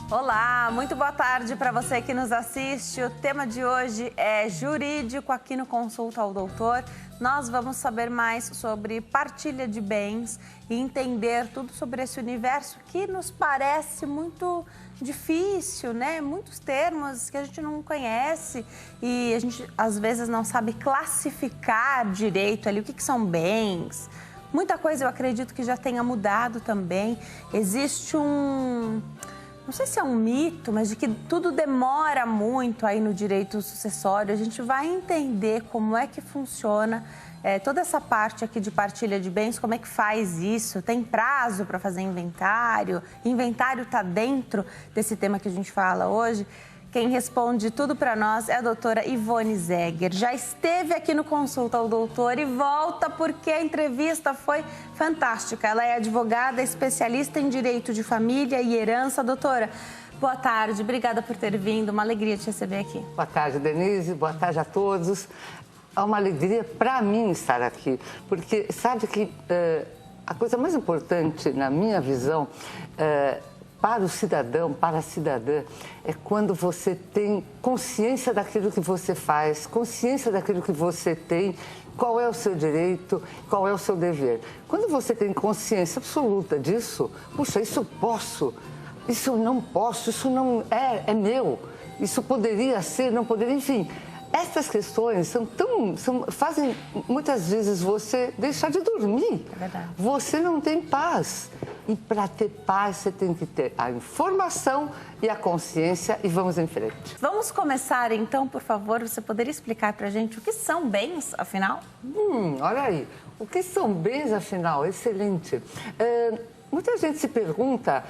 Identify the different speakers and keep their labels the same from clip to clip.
Speaker 1: Olá, muito boa tarde para você que nos assiste. O tema de hoje é jurídico aqui no Consulta ao Doutor. Nós vamos saber mais sobre partilha de bens e entender tudo sobre esse universo que nos parece muito difícil, né? Muitos termos que a gente não conhece e a gente às vezes não sabe classificar direito ali o que são bens. Muita coisa eu acredito que já tenha mudado também. Existe não sei se é um mito, mas de que tudo demora muito aí no direito sucessório. A gente vai entender como é que funciona toda essa parte aqui de partilha de bens, como é que faz isso, tem prazo para fazer inventário, inventário está dentro desse tema que a gente fala hoje. Quem responde tudo para nós é a doutora Ivone Zegger. Já esteve aqui no Consulta ao Doutor e volta porque a entrevista foi fantástica. Ela é advogada, especialista em direito de família e herança. Doutora, boa tarde, obrigada por ter vindo, uma alegria te receber aqui.
Speaker 2: Boa tarde, Denise, boa tarde a todos. É uma alegria para mim estar aqui, porque sabe que a coisa mais importante, na minha visão, para o cidadão, para a cidadã, é quando você tem consciência daquilo que você faz, consciência daquilo que você tem, qual é o seu direito, qual é o seu dever. Quando você tem consciência absoluta disso, puxa, isso eu posso, isso eu não posso, isso não é meu, isso poderia ser, não poderia, enfim. Essas questões fazem muitas vezes você deixar de dormir.
Speaker 1: É verdade.
Speaker 2: Você não tem paz. E para ter paz, você tem que ter a informação e a consciência e vamos em frente.
Speaker 1: Vamos começar então, por favor, você poderia explicar para a gente o que são bens, afinal?
Speaker 2: Olha aí, o que são bens, afinal? Excelente. Muita gente se pergunta,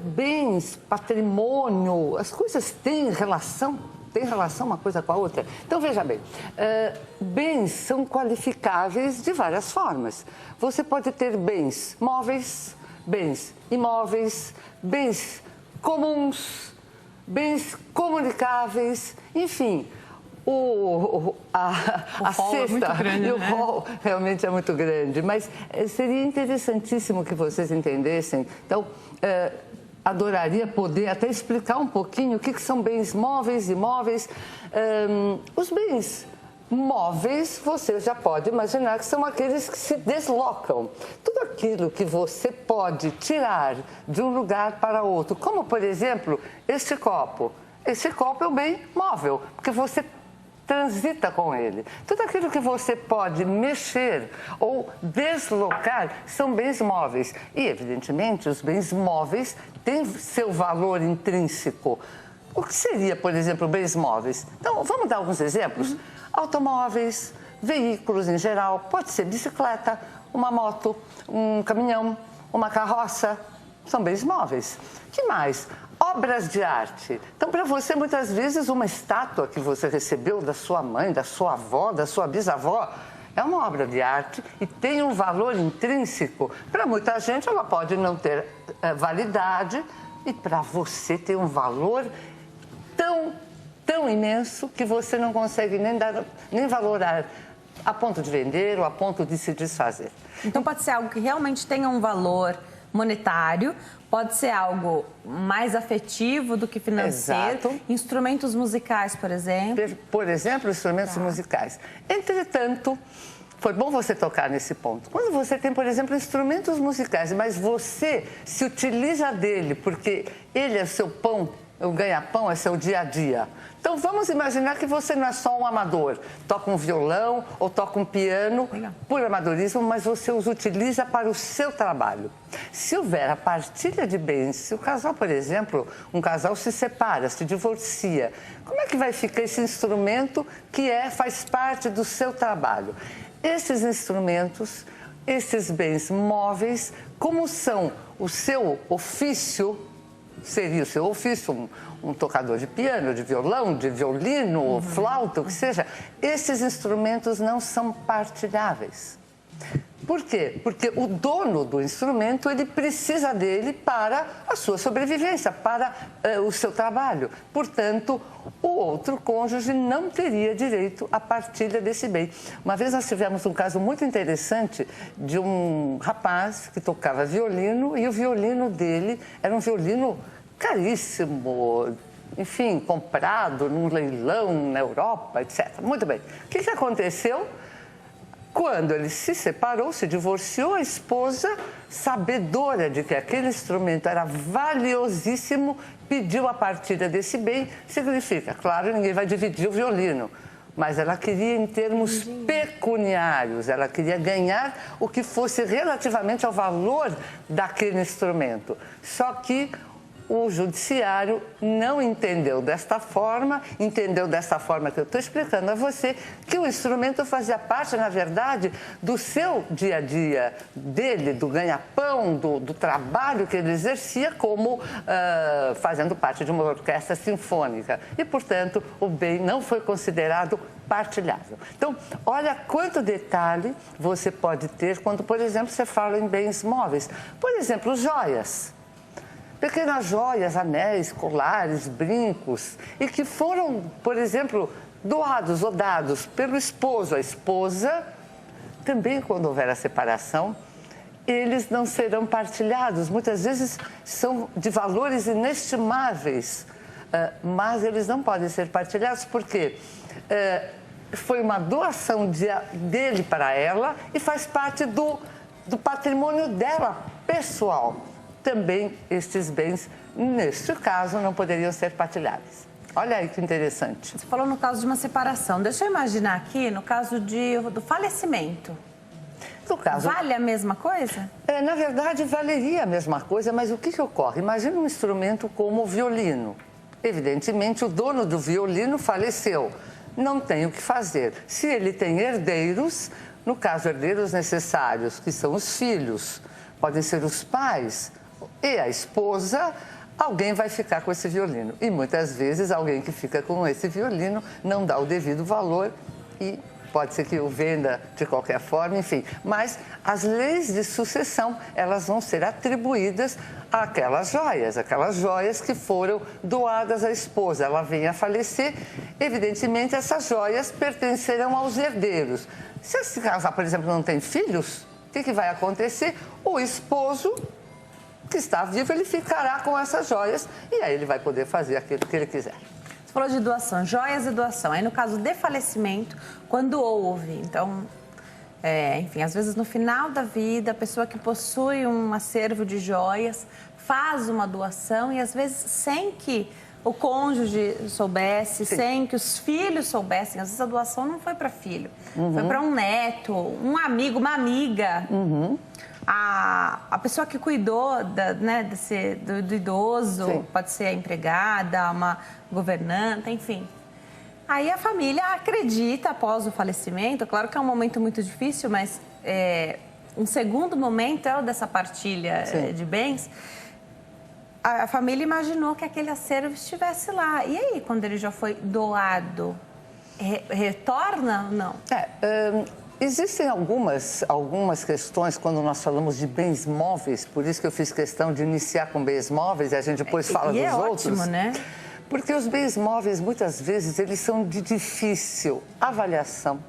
Speaker 2: bens, patrimônio, as coisas têm relação? Tem relação uma coisa com a outra? Então, veja bem, bens são qualificáveis de várias formas. Você pode ter bens móveis, bens imóveis, bens comuns, bens comunicáveis, enfim. A
Speaker 1: hall
Speaker 2: cesta
Speaker 1: é muito grande,
Speaker 2: e o
Speaker 1: né?
Speaker 2: hall realmente é muito grande, mas seria interessantíssimo que vocês entendessem. Então, adoraria poder até explicar um pouquinho o que são bens móveis e imóveis. Os bens móveis, você já pode imaginar que são aqueles que se deslocam. Tudo aquilo que você pode tirar de um lugar para outro, como, por exemplo, este copo. Este copo é um bem móvel, porque você transita com ele. Tudo aquilo que você pode mexer ou deslocar são bens móveis. E, evidentemente, os bens móveis têm seu valor intrínseco. O que seria, por exemplo, bens móveis? Então, vamos dar alguns exemplos? Automóveis, veículos em geral, pode ser bicicleta, uma moto, um caminhão, uma carroça, são bens móveis. Que mais? Obras de arte. Então, para você, muitas vezes, uma estátua que você recebeu da sua mãe, da sua avó, da sua bisavó, é uma obra de arte e tem um valor intrínseco. Para muita gente, ela pode não ter validade e para você tem um valor tão imenso que você não consegue nem valorar a ponto de vender ou a ponto de se desfazer.
Speaker 1: Então, pode ser algo que realmente tenha um valor monetário, pode ser algo mais afetivo do que financeiro.
Speaker 2: Exato.
Speaker 1: Instrumentos musicais, por exemplo.
Speaker 2: Por exemplo, instrumentos musicais. Entretanto, foi bom você tocar nesse ponto. Quando você tem, por exemplo, instrumentos musicais, mas você se utiliza dele porque ele é seu pão, o ganha-pão é seu dia a dia. Então, vamos imaginar que você não é só um amador, toca um violão ou toca um piano por amadorismo, mas você os utiliza para o seu trabalho. Se houver a partilha de bens, se o casal, por exemplo, um casal se separa, se divorcia, como é que vai ficar esse instrumento que faz parte do seu trabalho? Esses instrumentos, esses bens móveis, como são o seu ofício, seria o seu ofício, um tocador de piano, de violão, de violino, flauta, o que seja, esses instrumentos não são partilháveis. Por quê? Porque o dono do instrumento, ele precisa dele para a sua sobrevivência, para o seu trabalho. Portanto, o outro cônjuge não teria direito à partilha desse bem. Uma vez nós tivemos um caso muito interessante de um rapaz que tocava violino e o violino dele era um violino caríssimo, enfim, comprado num leilão na Europa, etc. Muito bem. O que aconteceu? Quando ele se separou, se divorciou, a esposa, sabedora de que aquele instrumento era valiosíssimo, pediu a partilha desse bem. Significa, claro, ninguém vai dividir o violino, mas ela queria em termos pecuniários, ela queria ganhar o que fosse relativamente ao valor daquele instrumento. Só que o judiciário não entendeu desta forma que eu estou explicando a você, que o instrumento fazia parte, na verdade, do seu dia a dia, dele, do ganha-pão, do trabalho que ele exercia como fazendo parte de uma orquestra sinfônica. E, portanto, o bem não foi considerado partilhável. Então, olha quanto detalhe você pode ter quando, por exemplo, você fala em bens móveis. Por exemplo, joias. Pequenas joias, anéis, colares, brincos, e que foram, por exemplo, doados ou dados pelo esposo. A esposa, também quando houver a separação, eles não serão partilhados. Muitas vezes são de valores inestimáveis, mas eles não podem ser partilhados porque foi uma doação dele para ela e faz parte do patrimônio dela, pessoal. Também estes bens, neste caso, não poderiam ser partilhados. Olha aí que interessante.
Speaker 1: Você falou no caso de uma separação. Deixa eu imaginar aqui no caso do falecimento.
Speaker 2: No caso,
Speaker 1: vale a mesma coisa?
Speaker 2: Na verdade, valeria a mesma coisa, mas o que ocorre? Imagina um instrumento como o violino. Evidentemente, o dono do violino faleceu. Não tem o que fazer. Se ele tem herdeiros, no caso, herdeiros necessários, que são os filhos, podem ser os pais e a esposa, alguém vai ficar com esse violino. E muitas vezes alguém que fica com esse violino não dá o devido valor e pode ser que o venda de qualquer forma, enfim. Mas as leis de sucessão, elas vão ser atribuídas àquelas joias que foram doadas à esposa. Ela vem a falecer, evidentemente essas joias pertencerão aos herdeiros. Se se casar, por exemplo, não tem filhos, o que vai acontecer? O esposo que está vivo, ele ficará com essas joias e aí ele vai poder fazer aquilo que ele quiser.
Speaker 1: Você falou de doação, joias e doação. Aí no caso de falecimento, quando houve, então, enfim, às vezes no final da vida, a pessoa que possui um acervo de joias faz uma doação e às vezes sem que o cônjuge soubesse, sim, sem que os filhos soubessem. Às vezes a doação não foi para filho, foi para um neto, um amigo, uma amiga. A pessoa que cuidou do idoso, sim, pode ser a empregada, uma governanta, enfim. Aí a família acredita após o falecimento, claro que é um momento muito difícil, mas um segundo momento é o dessa partilha de bens. A família imaginou que aquele acervo estivesse lá. E aí, quando ele já foi doado, retorna ou não?
Speaker 2: Existem algumas questões quando nós falamos de bens móveis, por isso que eu fiz questão de iniciar com bens móveis e a gente depois fala dos outros.
Speaker 1: Ótimo, né?
Speaker 2: Porque os bens móveis, muitas vezes, eles são de difícil avaliação,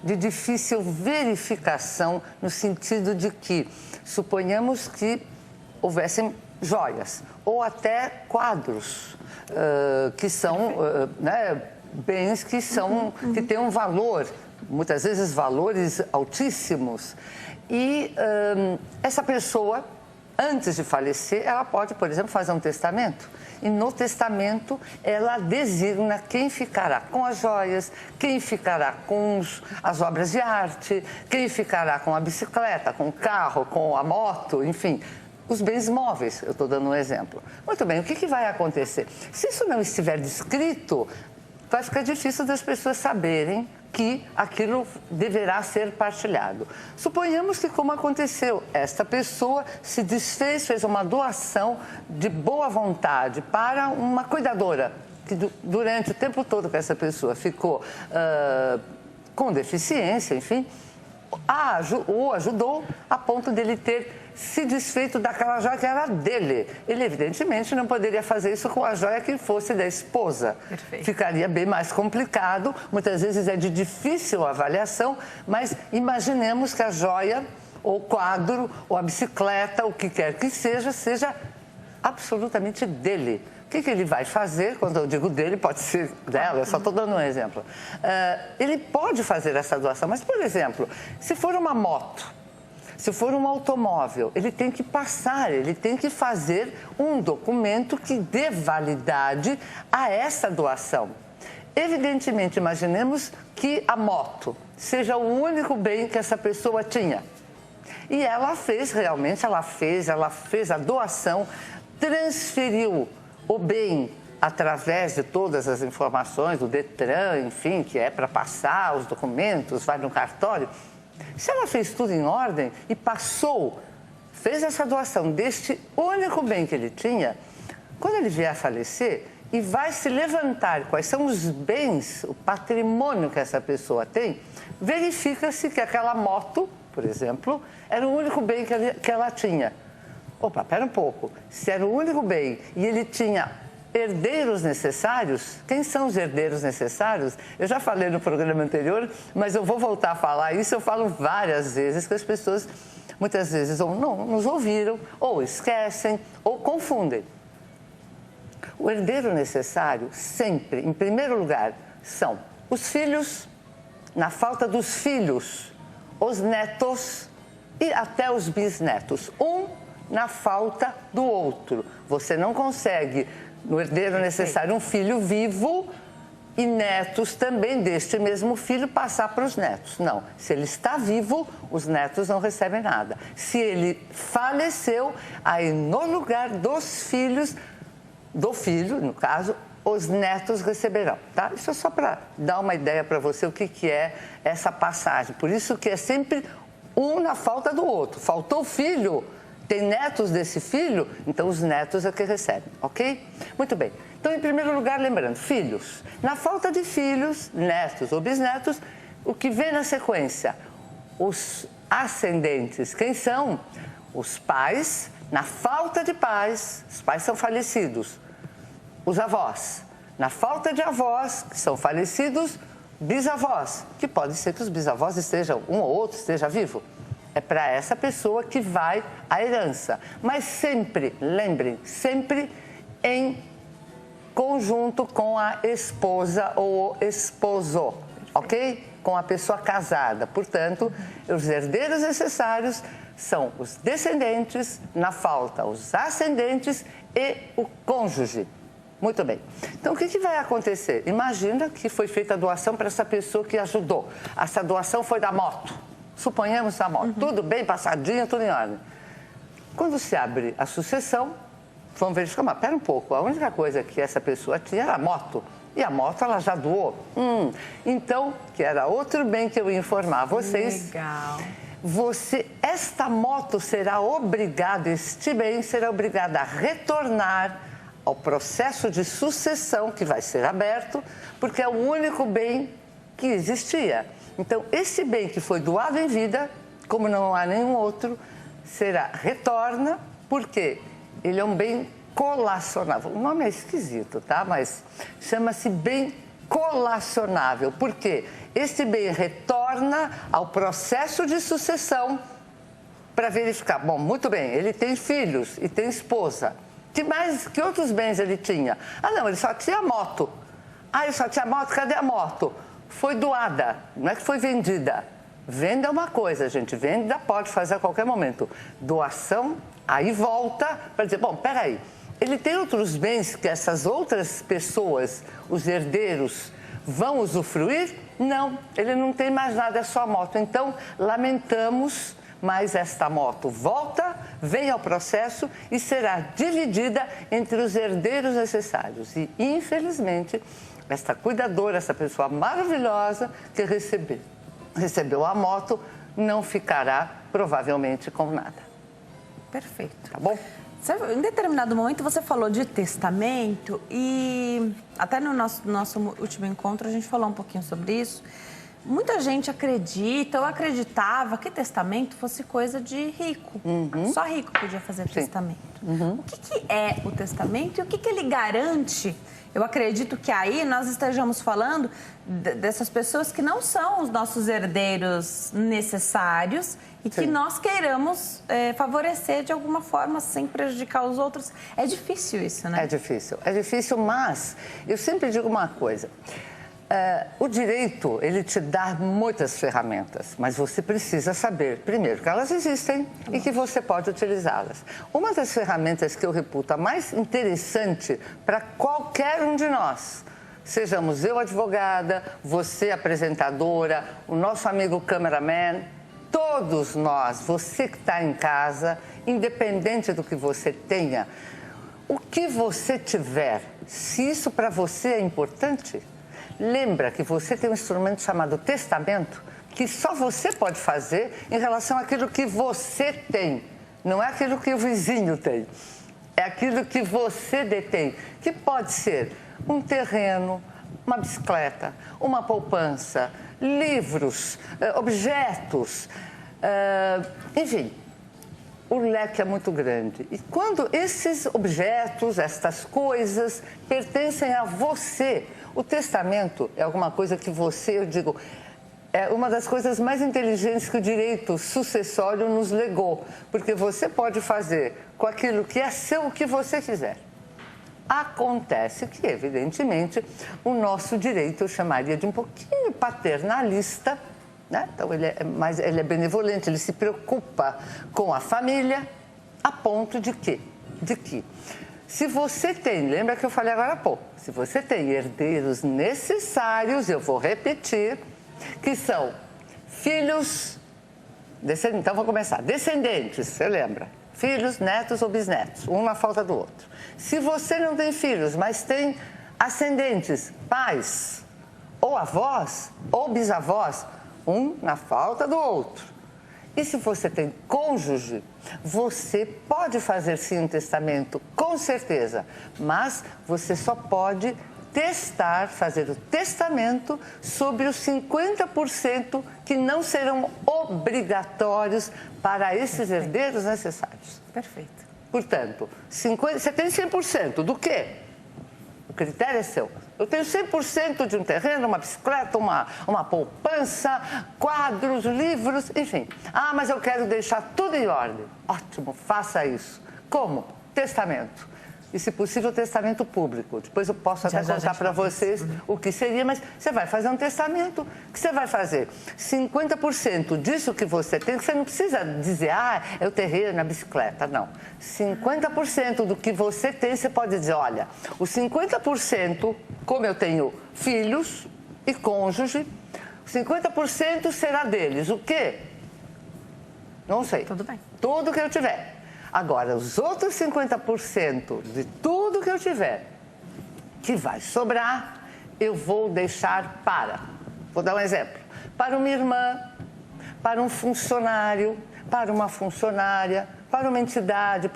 Speaker 2: de difícil verificação, no sentido de que, suponhamos que houvessem joias ou até quadros, que são bens que têm um valor, muitas vezes valores altíssimos. E essa pessoa, antes de falecer, ela pode, por exemplo, fazer um testamento. E no testamento, ela designa quem ficará com as joias, quem ficará com as obras de arte, quem ficará com a bicicleta, com o carro, com a moto, enfim, os bens móveis, eu estou dando um exemplo. Muito bem, o que vai acontecer? Se isso não estiver descrito, vai ficar difícil das pessoas saberem que aquilo deverá ser partilhado. Suponhamos que, como aconteceu, esta pessoa se desfez, fez uma doação de boa vontade para uma cuidadora, que durante o tempo todo que essa pessoa ficou com deficiência, enfim, o ajudou a ponto dele ter se desfeito daquela joia que era dele. Ele, evidentemente, não poderia fazer isso com a joia que fosse da esposa.
Speaker 1: Perfeito.
Speaker 2: Ficaria bem mais complicado, muitas vezes é de difícil avaliação, mas imaginemos que a joia, ou o quadro, ou a bicicleta, o que quer que seja absolutamente dele. O que ele vai fazer? Quando eu digo dele, pode ser dela, eu só estou dando um exemplo. Ele pode fazer essa doação, mas, por exemplo, se for uma moto, se for um automóvel, ele tem que passar, ele tem que fazer um documento que dê validade a essa doação. Evidentemente, imaginemos que a moto seja o único bem que essa pessoa tinha. E ela fez realmente, ela fez a doação, transferiu o bem através de todas as informações do Detran, enfim, que é para passar os documentos, vai no cartório. Se ela fez tudo em ordem e passou, fez essa doação deste único bem que ele tinha, quando ele vier a falecer e vai se levantar quais são os bens, o patrimônio que essa pessoa tem, verifica-se que aquela moto, por exemplo, era o único bem que ela tinha. Opa, pera um pouco. Se era o único bem e ele tinha herdeiros necessários, quem são os herdeiros necessários? Eu já falei no programa anterior, mas eu vou voltar a falar isso. Eu falo várias vezes que as pessoas, muitas vezes, ou não nos ouviram, ou esquecem, ou confundem. O herdeiro necessário, sempre, em primeiro lugar, são os filhos, na falta dos filhos, os netos e até os bisnetos. Na falta do outro. Você não consegue, no herdeiro necessário, um filho vivo e netos também deste mesmo filho passar para os netos. Não. Se ele está vivo, os netos não recebem nada. Se ele faleceu, aí no lugar dos filhos, do filho, no caso, os netos receberão, tá? Isso é só para dar uma ideia para você o que é essa passagem. Por isso que é sempre um na falta do outro. Faltou o filho, tem netos desse filho, então os netos é que recebem, ok? Muito bem. Então, em primeiro lugar, lembrando, filhos. Na falta de filhos, netos ou bisnetos, o que vem na sequência? Os ascendentes. Quem são? Os pais. Na falta de pais, os pais são falecidos. Os avós. Na falta de avós, que são falecidos, bisavós. Que pode ser que os bisavós estejam, um ou outro esteja vivo. É para essa pessoa que vai a herança. Mas sempre, lembrem, sempre em conjunto com a esposa ou o esposo, ok? Com a pessoa casada. Portanto, os herdeiros necessários são os descendentes, na falta, os ascendentes e o cônjuge. Muito bem. Então, o que vai acontecer? Imagina que foi feita a doação para essa pessoa que ajudou. Essa doação foi da moto. Suponhamos a moto. Tudo bem, passadinho, tudo em ordem. Quando se abre a sucessão, vamos verificar, mas pera um pouco, a única coisa que essa pessoa tinha era a moto. E a moto ela já doou. Então, que era outro bem que eu ia informar a vocês.
Speaker 1: Legal.
Speaker 2: Esta moto será obrigada, este bem será obrigada a retornar ao processo de sucessão que vai ser aberto, porque é o único bem que existia. Então, esse bem que foi doado em vida, como não há nenhum outro, retorna, porque ele é um bem colacionável. O nome é esquisito, tá? Mas chama-se bem colacionável. Por quê? Esse bem retorna ao processo de sucessão para verificar. Bom, muito bem, ele tem filhos e tem esposa. Que outros bens ele tinha? Ah, não, ele só tinha moto. Ah, ele só tinha moto, cadê a moto? Foi doada, não é que foi vendida. Venda é uma coisa, gente, venda pode fazer a qualquer momento. Doação, aí volta para dizer, bom, peraí, ele tem outros bens que essas outras pessoas, os herdeiros, vão usufruir? Não, ele não tem mais nada, é só a moto. Então, lamentamos, mas esta moto volta, vem ao processo e será dividida entre os herdeiros necessários. E, infelizmente, esta cuidadora, essa pessoa maravilhosa que recebeu a moto, não ficará provavelmente com nada.
Speaker 1: Perfeito.
Speaker 2: Tá bom?
Speaker 1: Em determinado momento você falou de testamento e até no nosso último encontro a gente falou um pouquinho sobre isso. muita gente acredita ou acreditava que testamento fosse coisa de rico. Só rico podia fazer testamento. O que é o testamento e o que ele garante? Eu acredito que aí nós estejamos falando dessas pessoas que não são os nossos herdeiros necessários e que nós queiramos favorecer de alguma forma sem prejudicar os outros. É difícil isso, né?
Speaker 2: É difícil, mas eu sempre digo uma coisa. O direito, ele te dá muitas ferramentas, mas você precisa saber, primeiro, que elas existem e que você pode utilizá-las. Uma das ferramentas que eu reputo a mais interessante para qualquer um de nós, sejamos eu advogada, você apresentadora, o nosso amigo cameraman, todos nós, você que está em casa, independente do que você tenha, o que você tiver, se isso para você é importante, lembra que você tem um instrumento chamado testamento, que só você pode fazer em relação àquilo que você tem. Não é aquilo que o vizinho tem. É aquilo que você detém, que pode ser um terreno, uma bicicleta, uma poupança, livros, objetos, enfim. O leque é muito grande. E quando esses objetos, estas coisas, pertencem a você, o testamento é alguma coisa que você, eu digo, é uma das coisas mais inteligentes que o direito sucessório nos legou. Porque você pode fazer com aquilo que é seu o que você quiser. Acontece que, evidentemente, o nosso direito eu chamaria de um pouquinho paternalista, né? Então, ele é benevolente, ele se preocupa com a família, a ponto de que, se você tem, lembra que eu falei agora há pouco, se você tem herdeiros necessários, eu vou repetir, que são filhos, então vou começar, descendentes, você lembra? Filhos, netos ou bisnetos, um na falta do outro. Se você não tem filhos, mas tem ascendentes, pais, ou avós, ou bisavós, um na falta do outro. E se você tem cônjuge, você pode fazer sim um testamento, com certeza, mas você só pode fazer o testamento sobre os 50% que não serão obrigatórios para esses herdeiros necessários.
Speaker 1: Perfeito.
Speaker 2: Portanto, você tem 100% do quê? O critério é seu. Eu tenho 100% de um terreno, uma bicicleta, uma poupança, quadros, livros, enfim. Ah, mas eu quero deixar tudo em ordem. Ótimo, faça isso. Como? Testamento. E, se possível, testamento público. Depois eu posso até contar para vocês o que seria, mas você vai fazer um testamento. O que você vai fazer? 50% disso que você tem, que você não precisa dizer, é o terreno, a bicicleta. Não. 50% do que você tem, você pode dizer, olha, os 50%, como eu tenho filhos e cônjuge, 50% será deles. O quê? Não sei.
Speaker 1: Tudo bem.
Speaker 2: Tudo que eu tiver. Agora, os outros 50% de tudo que eu tiver, que vai sobrar, eu vou deixar vou dar um exemplo, para uma irmã, para um funcionário, para uma funcionária, para uma entidade,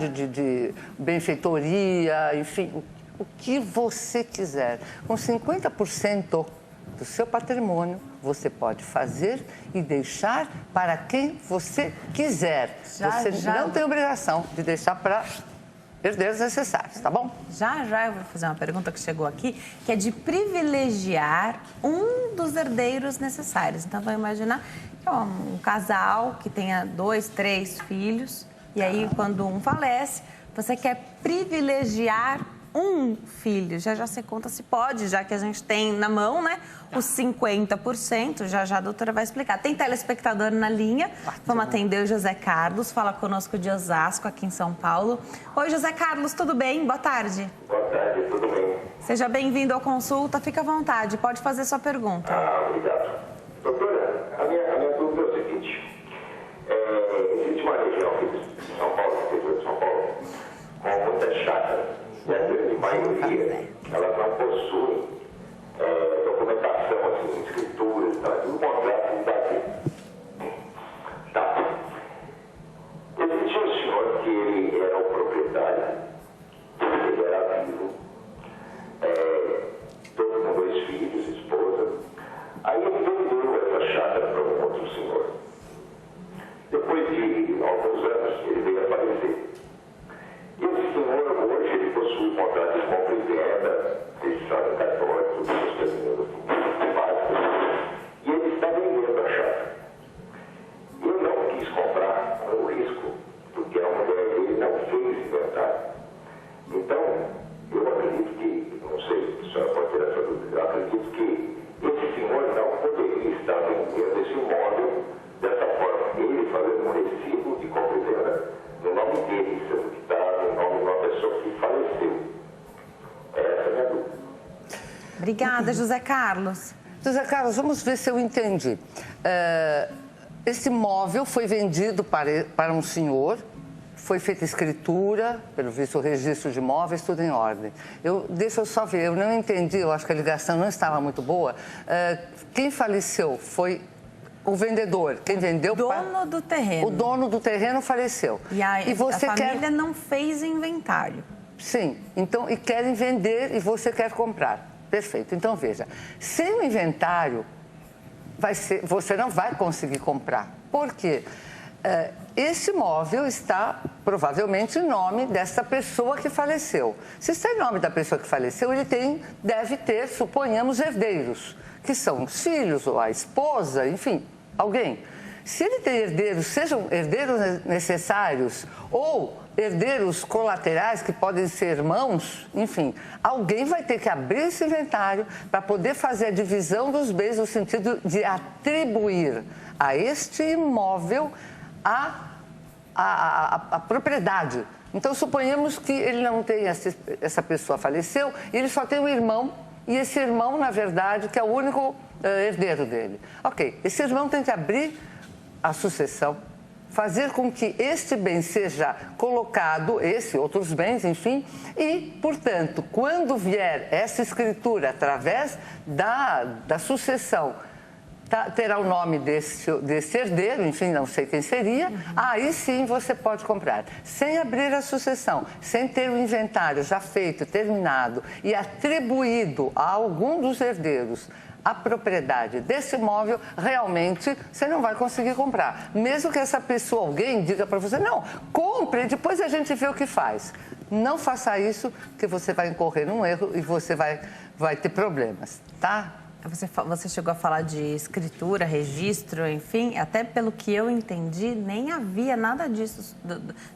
Speaker 2: de benfeitoria, enfim, o que você quiser. Com 50% do seu patrimônio, você pode fazer e deixar para quem você quiser. Você não tem obrigação de deixar para herdeiros necessários, tá bom?
Speaker 1: Já eu vou fazer uma pergunta que chegou aqui, que é de privilegiar um dos herdeiros necessários. Então, vamos imaginar que é um casal que tenha 2, 3 filhos, e aí, quando um falece, você quer privilegiar um filho. Já você conta se pode, já que a gente tem na mão, né, os 50%. Já a doutora vai explicar. Tem telespectador na linha. Vamos atender o José Carlos. Fala conosco de Osasco, aqui em São Paulo. Oi, José Carlos, tudo bem? Boa tarde.
Speaker 3: Boa tarde, tudo bem?
Speaker 1: Seja bem-vindo ao Consulta. Fica à vontade, pode fazer sua pergunta.
Speaker 3: Obrigado. Doutora, a minha dúvida é o seguinte. Existe uma região aqui de São Paulo, interior de São Paulo, com muitas chácaras. E a grande maioria, elas não possuem documentação, assim, escrituras, tudo contrato da existia um senhor que ele era o proprietário, ele era vivo, todo com 2 filhos, esposa.
Speaker 1: Obrigada, José Carlos.
Speaker 2: José Carlos, vamos ver se eu entendi. Esse imóvel foi vendido para um senhor, foi feita escritura, pelo visto o registro de imóveis, tudo em ordem. Deixa eu só ver, eu não entendi, eu acho que a ligação não estava muito boa. Quem faleceu foi o vendedor, quem vendeu...
Speaker 1: O dono do terreno.
Speaker 2: O dono do terreno faleceu.
Speaker 1: E você a família não fez inventário.
Speaker 2: Sim, então, e querem vender e você quer comprar. Perfeito, então veja, sem o inventário, você não vai conseguir comprar. Por quê? Esse imóvel está provavelmente em nome dessa pessoa que faleceu. Se está em nome da pessoa que faleceu, ele deve ter, suponhamos, herdeiros, que são os filhos ou a esposa, enfim, alguém. Se ele tem herdeiros, sejam herdeiros necessários ou herdeiros colaterais, que podem ser irmãos, enfim, alguém vai ter que abrir esse inventário para poder fazer a divisão dos bens no sentido de atribuir a este imóvel a propriedade. Então, suponhamos que ele não tem, essa pessoa faleceu, e ele só tem um irmão, e esse irmão, na verdade, que é o único herdeiro dele. Ok, esse irmão tem que abrir a sucessão, fazer com que este bem seja colocado, outros bens, enfim, e, portanto, quando vier essa escritura através da sucessão, terá o nome desse herdeiro, enfim, não sei quem seria, aí sim você pode comprar. Sem abrir a sucessão, sem ter o inventário já feito, terminado e atribuído a algum dos herdeiros a propriedade desse imóvel, realmente você não vai conseguir comprar. Mesmo que essa pessoa, alguém, diga para você, não, compre, depois a gente vê o que faz. Não faça isso, que você vai incorrer num erro e você vai ter problemas, tá?
Speaker 1: Você chegou a falar de escritura, registro, enfim, até pelo que eu entendi, nem havia nada disso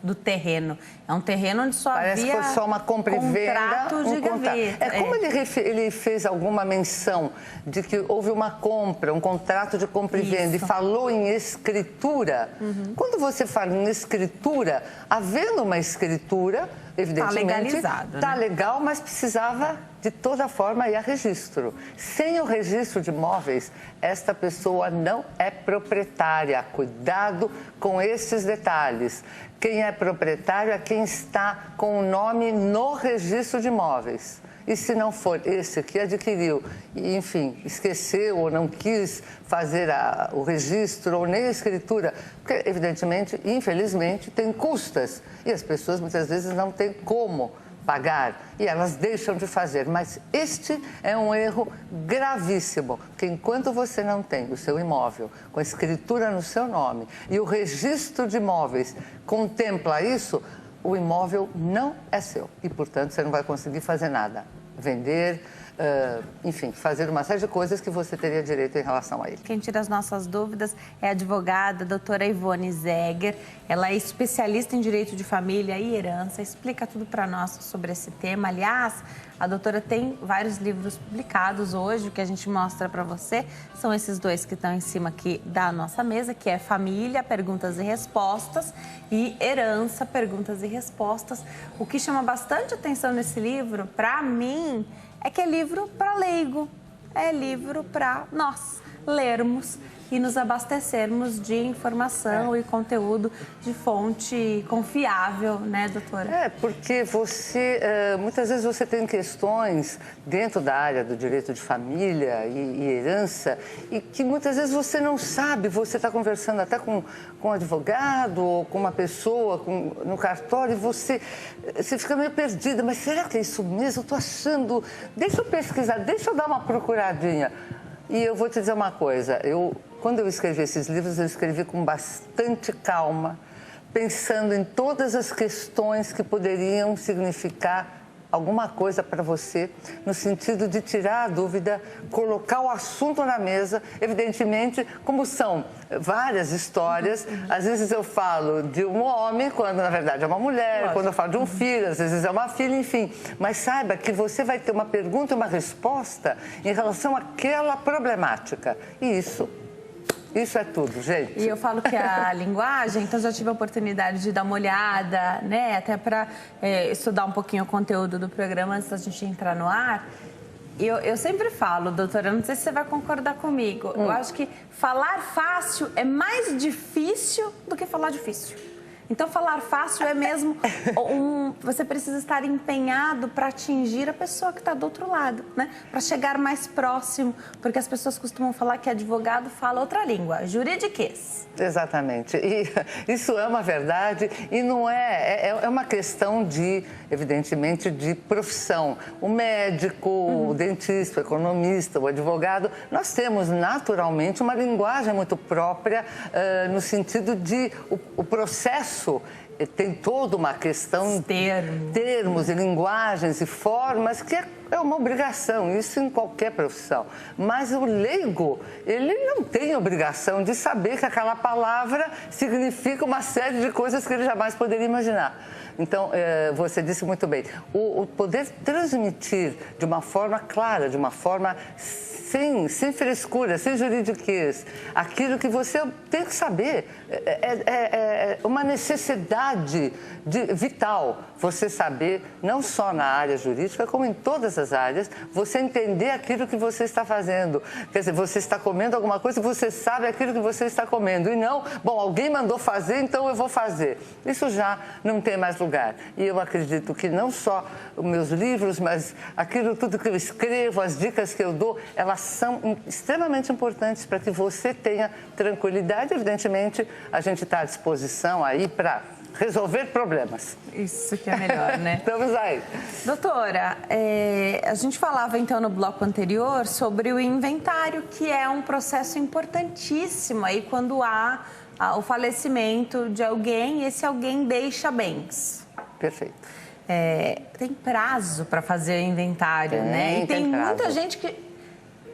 Speaker 1: do terreno. É um terreno onde só
Speaker 2: Parece
Speaker 1: havia
Speaker 2: que foi só uma compra e venda,
Speaker 1: contrato de gaveta.
Speaker 2: Como ele fez alguma menção de que houve uma compra, um contrato de compra e venda, e falou em escritura. Quando você fala em escritura, havendo uma escritura, evidentemente,
Speaker 1: está legalizado,
Speaker 2: está
Speaker 1: né?
Speaker 2: legal, mas precisava de toda forma ir a registro. Sem o registro de imóveis, esta pessoa não é proprietária. Cuidado com esses detalhes. Quem é proprietário é quem está com o nome no registro de imóveis. E se não for esse que adquiriu, e, enfim, esqueceu ou não quis fazer o registro ou nem a escritura, porque, evidentemente, infelizmente, tem custas e as pessoas muitas vezes não têm como pagar e elas deixam de fazer. Mas este é um erro gravíssimo, porque enquanto você não tem o seu imóvel com a escritura no seu nome e o registro de imóveis contempla isso, o imóvel não é seu e, portanto, você não vai conseguir fazer nada. Vender, enfim, fazer uma série de coisas que você teria direito em relação a ele.
Speaker 1: Quem tira as nossas dúvidas é a advogada, a doutora Ivone Zegger. Ela é especialista em direito de família e herança, explica tudo para nós sobre esse tema. Aliás, a doutora tem vários livros publicados hoje, o que a gente mostra para você são esses dois que estão em cima aqui da nossa mesa, que é Família, Perguntas e Respostas, e Herança, Perguntas e Respostas. O que chama bastante atenção nesse livro, para mim, é que é livro para leigo, é livro para nós lermos e nos abastecermos de informação e conteúdo de fonte confiável, né, doutora?
Speaker 2: Porque muitas vezes você tem questões dentro da área do direito de família e herança e que muitas vezes você não sabe, você está conversando até com um advogado ou com uma pessoa no cartório e você fica meio perdida, mas será que é isso mesmo? Estou achando, deixa eu pesquisar, deixa eu dar uma procuradinha. E eu vou te dizer uma coisa, quando eu escrevi esses livros, eu escrevi com bastante calma, pensando em todas as questões que poderiam significar alguma coisa para você, no sentido de tirar a dúvida, colocar o assunto na mesa. Evidentemente, como são várias histórias, às vezes eu falo de um homem, quando na verdade é uma mulher, quando eu falo de um filho, às vezes é uma filha, enfim. Mas saiba que você vai ter uma pergunta e uma resposta em relação àquela problemática. E isso é tudo, gente.
Speaker 1: E eu falo que a linguagem, então já tive a oportunidade de dar uma olhada, né, até para estudar um pouquinho o conteúdo do programa antes da gente entrar no ar. Eu sempre falo, doutora, não sei se você vai concordar comigo, eu acho que falar fácil é mais difícil do que falar difícil. Então, falar fácil é mesmo você precisa estar empenhado para atingir a pessoa que está do outro lado, né? Para chegar mais próximo, porque as pessoas costumam falar que advogado fala outra língua, juridiquês.
Speaker 2: Exatamente. E isso é uma verdade e não é uma questão de, evidentemente, de profissão. O médico, o dentista, o economista, o advogado, nós temos naturalmente uma linguagem muito própria no sentido de o processo tem toda uma questão de termos e linguagens e formas que é uma obrigação, isso em qualquer profissão. Mas o leigo, ele não tem obrigação de saber que aquela palavra significa uma série de coisas que ele jamais poderia imaginar. Então, você disse muito bem, o poder transmitir de uma forma clara, de uma forma sem frescura, sem juridiquês, aquilo que você tem que saber, é uma necessidade vital você saber, não só na área jurídica, como em todas as áreas, você entender aquilo que você está fazendo. Quer dizer, você está comendo alguma coisa e você sabe aquilo que você está comendo. E não, bom, alguém mandou fazer, então eu vou fazer. Isso já não tem mais lugar. E eu acredito que não só os meus livros, mas aquilo tudo que eu escrevo, as dicas que eu dou, elas são extremamente importantes para que você tenha tranquilidade. Evidentemente, a gente está à disposição aí para resolver problemas.
Speaker 1: Isso que é melhor, né?
Speaker 2: Estamos aí.
Speaker 1: Doutora, a gente falava então no bloco anterior sobre o inventário, que é um processo importantíssimo aí quando há o falecimento de alguém e esse alguém deixa bens.
Speaker 2: Perfeito.
Speaker 1: Tem prazo para fazer o inventário, né? E tem muita gente que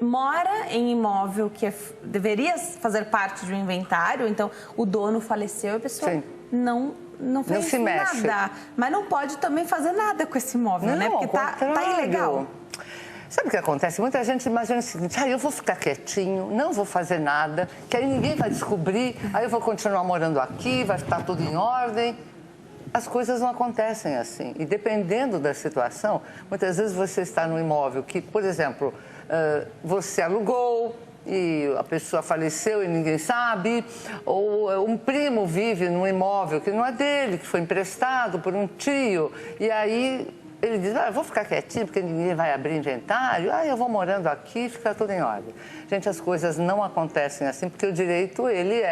Speaker 1: mora em imóvel que deveria fazer parte de um inventário, então o dono faleceu e a pessoa não fez nada. Mas não pode também fazer nada com esse imóvel, né? Porque tá ilegal.
Speaker 2: Sabe o que acontece? Muita gente imagina o seguinte, eu vou ficar quietinho, não vou fazer nada, que aí ninguém vai descobrir, aí eu vou continuar morando aqui, vai estar tudo em ordem. As coisas não acontecem assim. E dependendo da situação, muitas vezes você está num imóvel que, por exemplo, você alugou e a pessoa faleceu e ninguém sabe, ou um primo vive num imóvel que não é dele, que foi emprestado por um tio, e aí ele diz, eu vou ficar quietinho porque ninguém vai abrir inventário, eu vou morando aqui, fica tudo em ordem. Gente, as coisas não acontecem assim, porque o direito, ele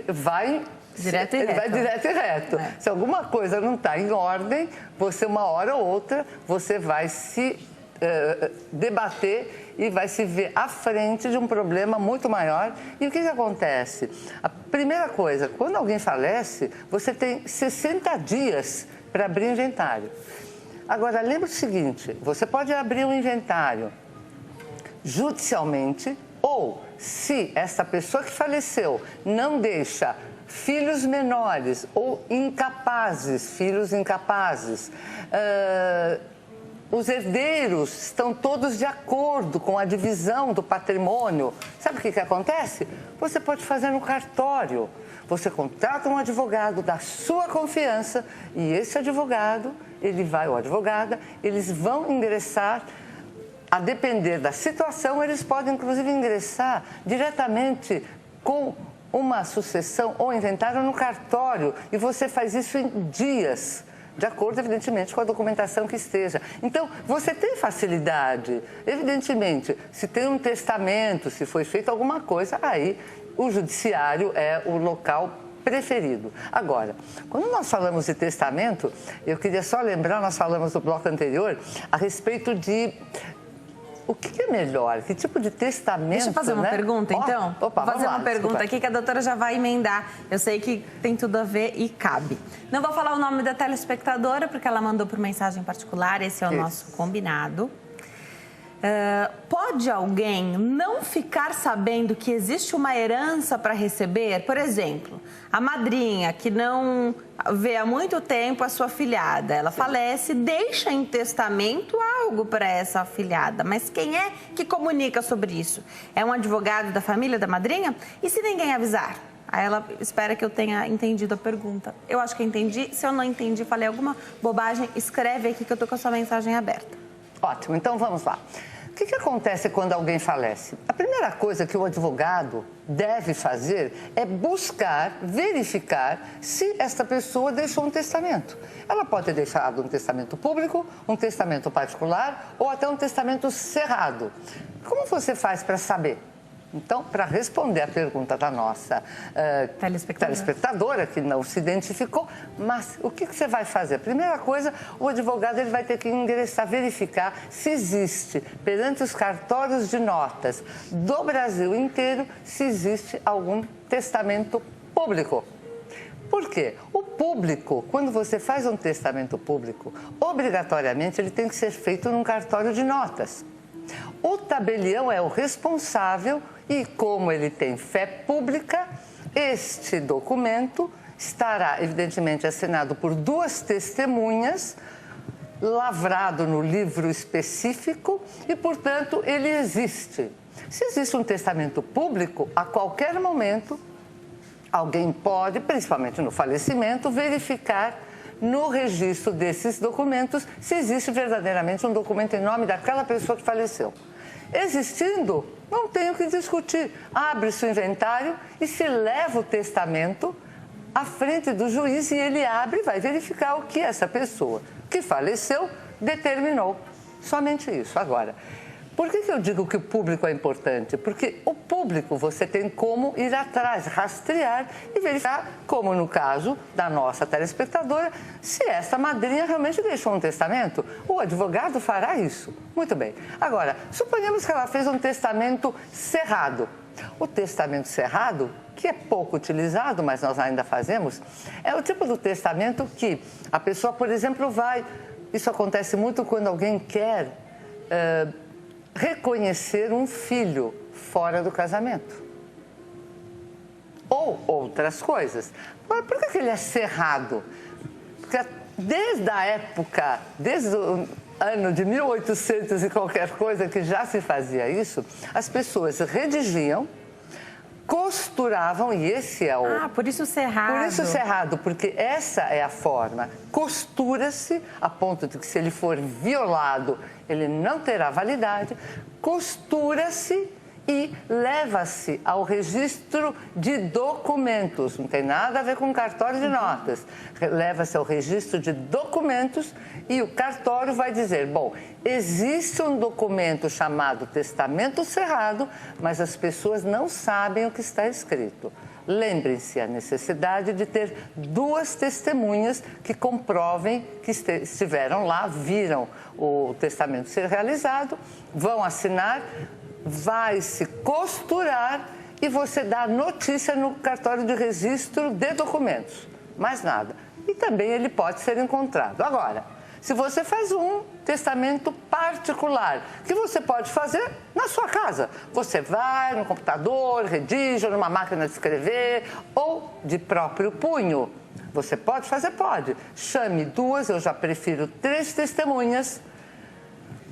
Speaker 2: vai direto e reto. Se alguma coisa não está em ordem, você, uma hora ou outra, você vai se debater e vai se ver à frente de um problema muito maior. E o que acontece? A primeira coisa, quando alguém falece, você tem 60 dias para abrir inventário. Agora, lembre o seguinte, você pode abrir um inventário judicialmente ou, se essa pessoa que faleceu não deixa filhos menores ou filhos incapazes, os herdeiros estão todos de acordo com a divisão do patrimônio. Sabe o que acontece? Você pode fazer no cartório. Você contrata um advogado da sua confiança e esse advogado, ou advogada, eles vão ingressar, a depender da situação, eles podem inclusive ingressar diretamente com uma sucessão ou inventário no cartório e você faz isso em dias, de acordo, evidentemente, com a documentação que esteja. Então, você tem facilidade. Evidentemente, se tem um testamento, se foi feita alguma coisa, aí o judiciário é o local preferido. Agora, quando nós falamos de testamento, eu queria só lembrar, nós falamos no bloco anterior, a respeito de o que é melhor? Que tipo de testamento?
Speaker 1: Deixa eu fazer uma pergunta, então?
Speaker 2: Vou
Speaker 1: fazer uma pergunta aqui que a doutora já vai emendar. Eu sei que tem tudo a ver e cabe. Não vou falar o nome da telespectadora, porque ela mandou por mensagem particular. Esse é o nosso combinado. Pode alguém não ficar sabendo que existe uma herança para receber? Por exemplo, a madrinha que não vê há muito tempo a sua afilhada, ela falece, deixa em testamento algo para essa afilhada, mas quem é que comunica sobre isso? É um advogado da família da madrinha? E se ninguém avisar? Aí ela espera que eu tenha entendido a pergunta. Eu acho que entendi. Se eu não entendi, falei alguma bobagem, escreve aqui que eu tô com a sua mensagem aberta.
Speaker 2: Ótimo, então vamos lá. O que acontece quando alguém falece? A primeira coisa que o advogado deve fazer é buscar, verificar se esta pessoa deixou um testamento. Ela pode ter deixado um testamento público, um testamento particular ou até um testamento cerrado. Como você faz para saber? Então, para responder a pergunta da nossa telespectadora, que não se identificou, mas o que você vai fazer? A primeira coisa, o advogado ele vai ter que ingressar, verificar se existe, perante os cartórios de notas do Brasil inteiro, se existe algum testamento público. Por quê? O público, quando você faz um testamento público, obrigatoriamente ele tem que ser feito num cartório de notas. O tabelião é o responsável e, como ele tem fé pública, este documento estará, evidentemente, assinado por 2 testemunhas, lavrado no livro específico e, portanto, ele existe. Se existe um testamento público, a qualquer momento, alguém pode, principalmente no falecimento, verificar no registro desses documentos se existe verdadeiramente um documento em nome daquela pessoa que faleceu. Existindo, não tem o que discutir. Abre-se o inventário e se leva o testamento à frente do juiz e ele abre e vai verificar o que essa pessoa que faleceu determinou. Somente isso. Agora, por que eu digo que o público é importante? Porque o público você tem como ir atrás, rastrear e verificar, como no caso da nossa telespectadora, se essa madrinha realmente deixou um testamento. O advogado fará isso. Muito bem. Agora, suponhamos que ela fez um testamento cerrado. O testamento cerrado, que é pouco utilizado, mas nós ainda fazemos, é o tipo do testamento que a pessoa, por exemplo, vai... Isso acontece muito quando alguém quer... reconhecer um filho fora do casamento. Ou outras coisas. Agora, por que ele é cerrado? Porque desde a época, desde o ano de 1800 e qualquer coisa que já se fazia isso, as pessoas redigiam, costuravam, e esse é o...
Speaker 1: Ah, por isso cerrado.
Speaker 2: Por isso cerrado, porque essa é a forma. Costura-se, a ponto de que se ele for violado, ele não terá validade. Costura-se e leva-se ao registro de documentos. Não tem nada a ver com cartório de notas. Leva-se ao registro de documentos e o cartório vai dizer, bom, existe um documento chamado testamento cerrado, mas as pessoas não sabem o que está escrito. Lembrem-se a necessidade de ter 2 testemunhas que comprovem que estiveram lá, viram o testamento ser realizado, vão assinar, vai se costurar e você dá notícia no cartório de registro de documentos. Mais nada. E também ele pode ser encontrado. Agora, se você faz um testamento particular, que você pode fazer na sua casa. Você vai no computador, redige, ou numa máquina de escrever, ou de próprio punho. Você pode fazer? Pode. Chame 2, eu já prefiro 3 testemunhas,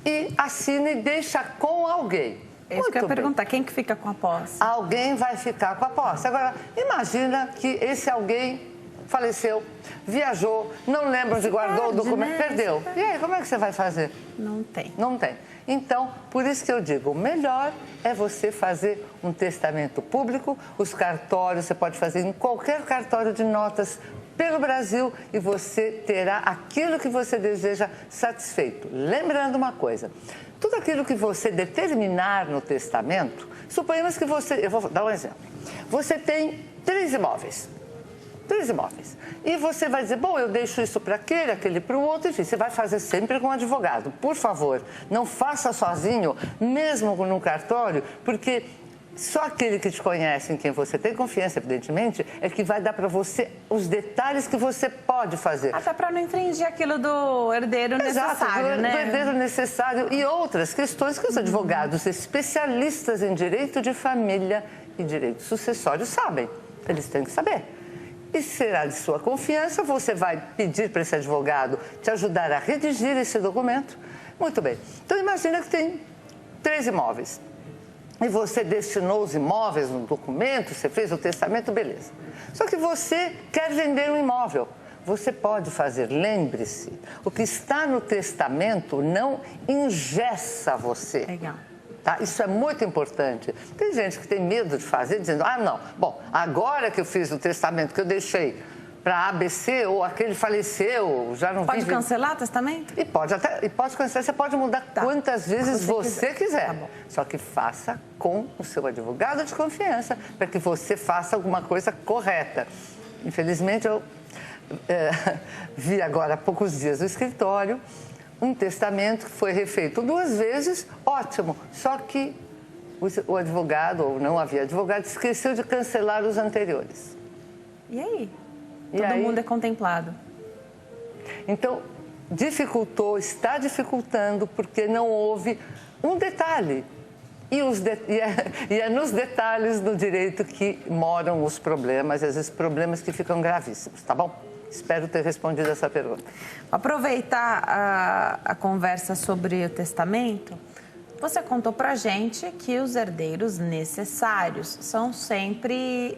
Speaker 2: e assine e deixa com alguém.
Speaker 1: É isso que eu ia perguntar, quem que fica com a posse?
Speaker 2: Alguém vai ficar com a posse. Agora, imagina que esse alguém faleceu, viajou, não lembra onde guardou o documento, né? Perdeu. E aí, como é que você vai fazer?
Speaker 1: Não tem.
Speaker 2: Não tem. Então, por isso que eu digo, o melhor é você fazer um testamento público. Os cartórios, você pode fazer em qualquer cartório de notas pelo Brasil e você terá aquilo que você deseja satisfeito. Lembrando uma coisa, tudo aquilo que você determinar no testamento, suponhamos que você, eu vou dar um exemplo, você tem 3 imóveis. 3 imóveis. E você vai dizer, bom, eu deixo isso para aquele para o outro, enfim, você vai fazer sempre com um advogado. Por favor, não faça sozinho, mesmo no cartório, porque só aquele que te conhece, em quem você tem confiança, evidentemente, é que vai dar para você os detalhes que você pode fazer.
Speaker 1: Até para não infringir aquilo do herdeiro necessário, né?
Speaker 2: Do herdeiro necessário e outras questões que os advogados especialistas em direito de família e direito sucessório sabem. Eles têm que saber. E será de sua confiança, você vai pedir para esse advogado te ajudar a redigir esse documento. Muito bem. Então, imagina que tem 3 imóveis. E você destinou os imóveis no documento, você fez o testamento, beleza. Só que você quer vender um imóvel. você pode fazer, lembre-se, o que está no testamento não engessa você.
Speaker 1: Legal.
Speaker 2: Tá? Isso é muito importante. Tem gente que tem medo de fazer, dizendo, ah, não, bom, agora que eu fiz o testamento, que eu deixei para ABC, ou aquele faleceu, já não
Speaker 1: Pode
Speaker 2: vive...
Speaker 1: cancelar o testamento?
Speaker 2: E pode cancelar, você pode mudar quantas vezes você quiser.
Speaker 1: Tá bom.
Speaker 2: Só que faça com o seu advogado de confiança, para que você faça alguma coisa correta. Infelizmente, eu vi agora há poucos dias no escritório um testamento que foi refeito 2 vezes, ótimo. Só que o advogado, ou não havia advogado, esqueceu de cancelar os anteriores.
Speaker 1: E aí? Todo mundo é contemplado.
Speaker 2: Então, está dificultando porque não houve um detalhe. E é nos detalhes do direito que moram os problemas, e às vezes problemas que ficam gravíssimos, tá bom? Espero ter respondido essa pergunta.
Speaker 1: Aproveitar a conversa sobre o testamento, você contou pra gente que os herdeiros necessários são sempre...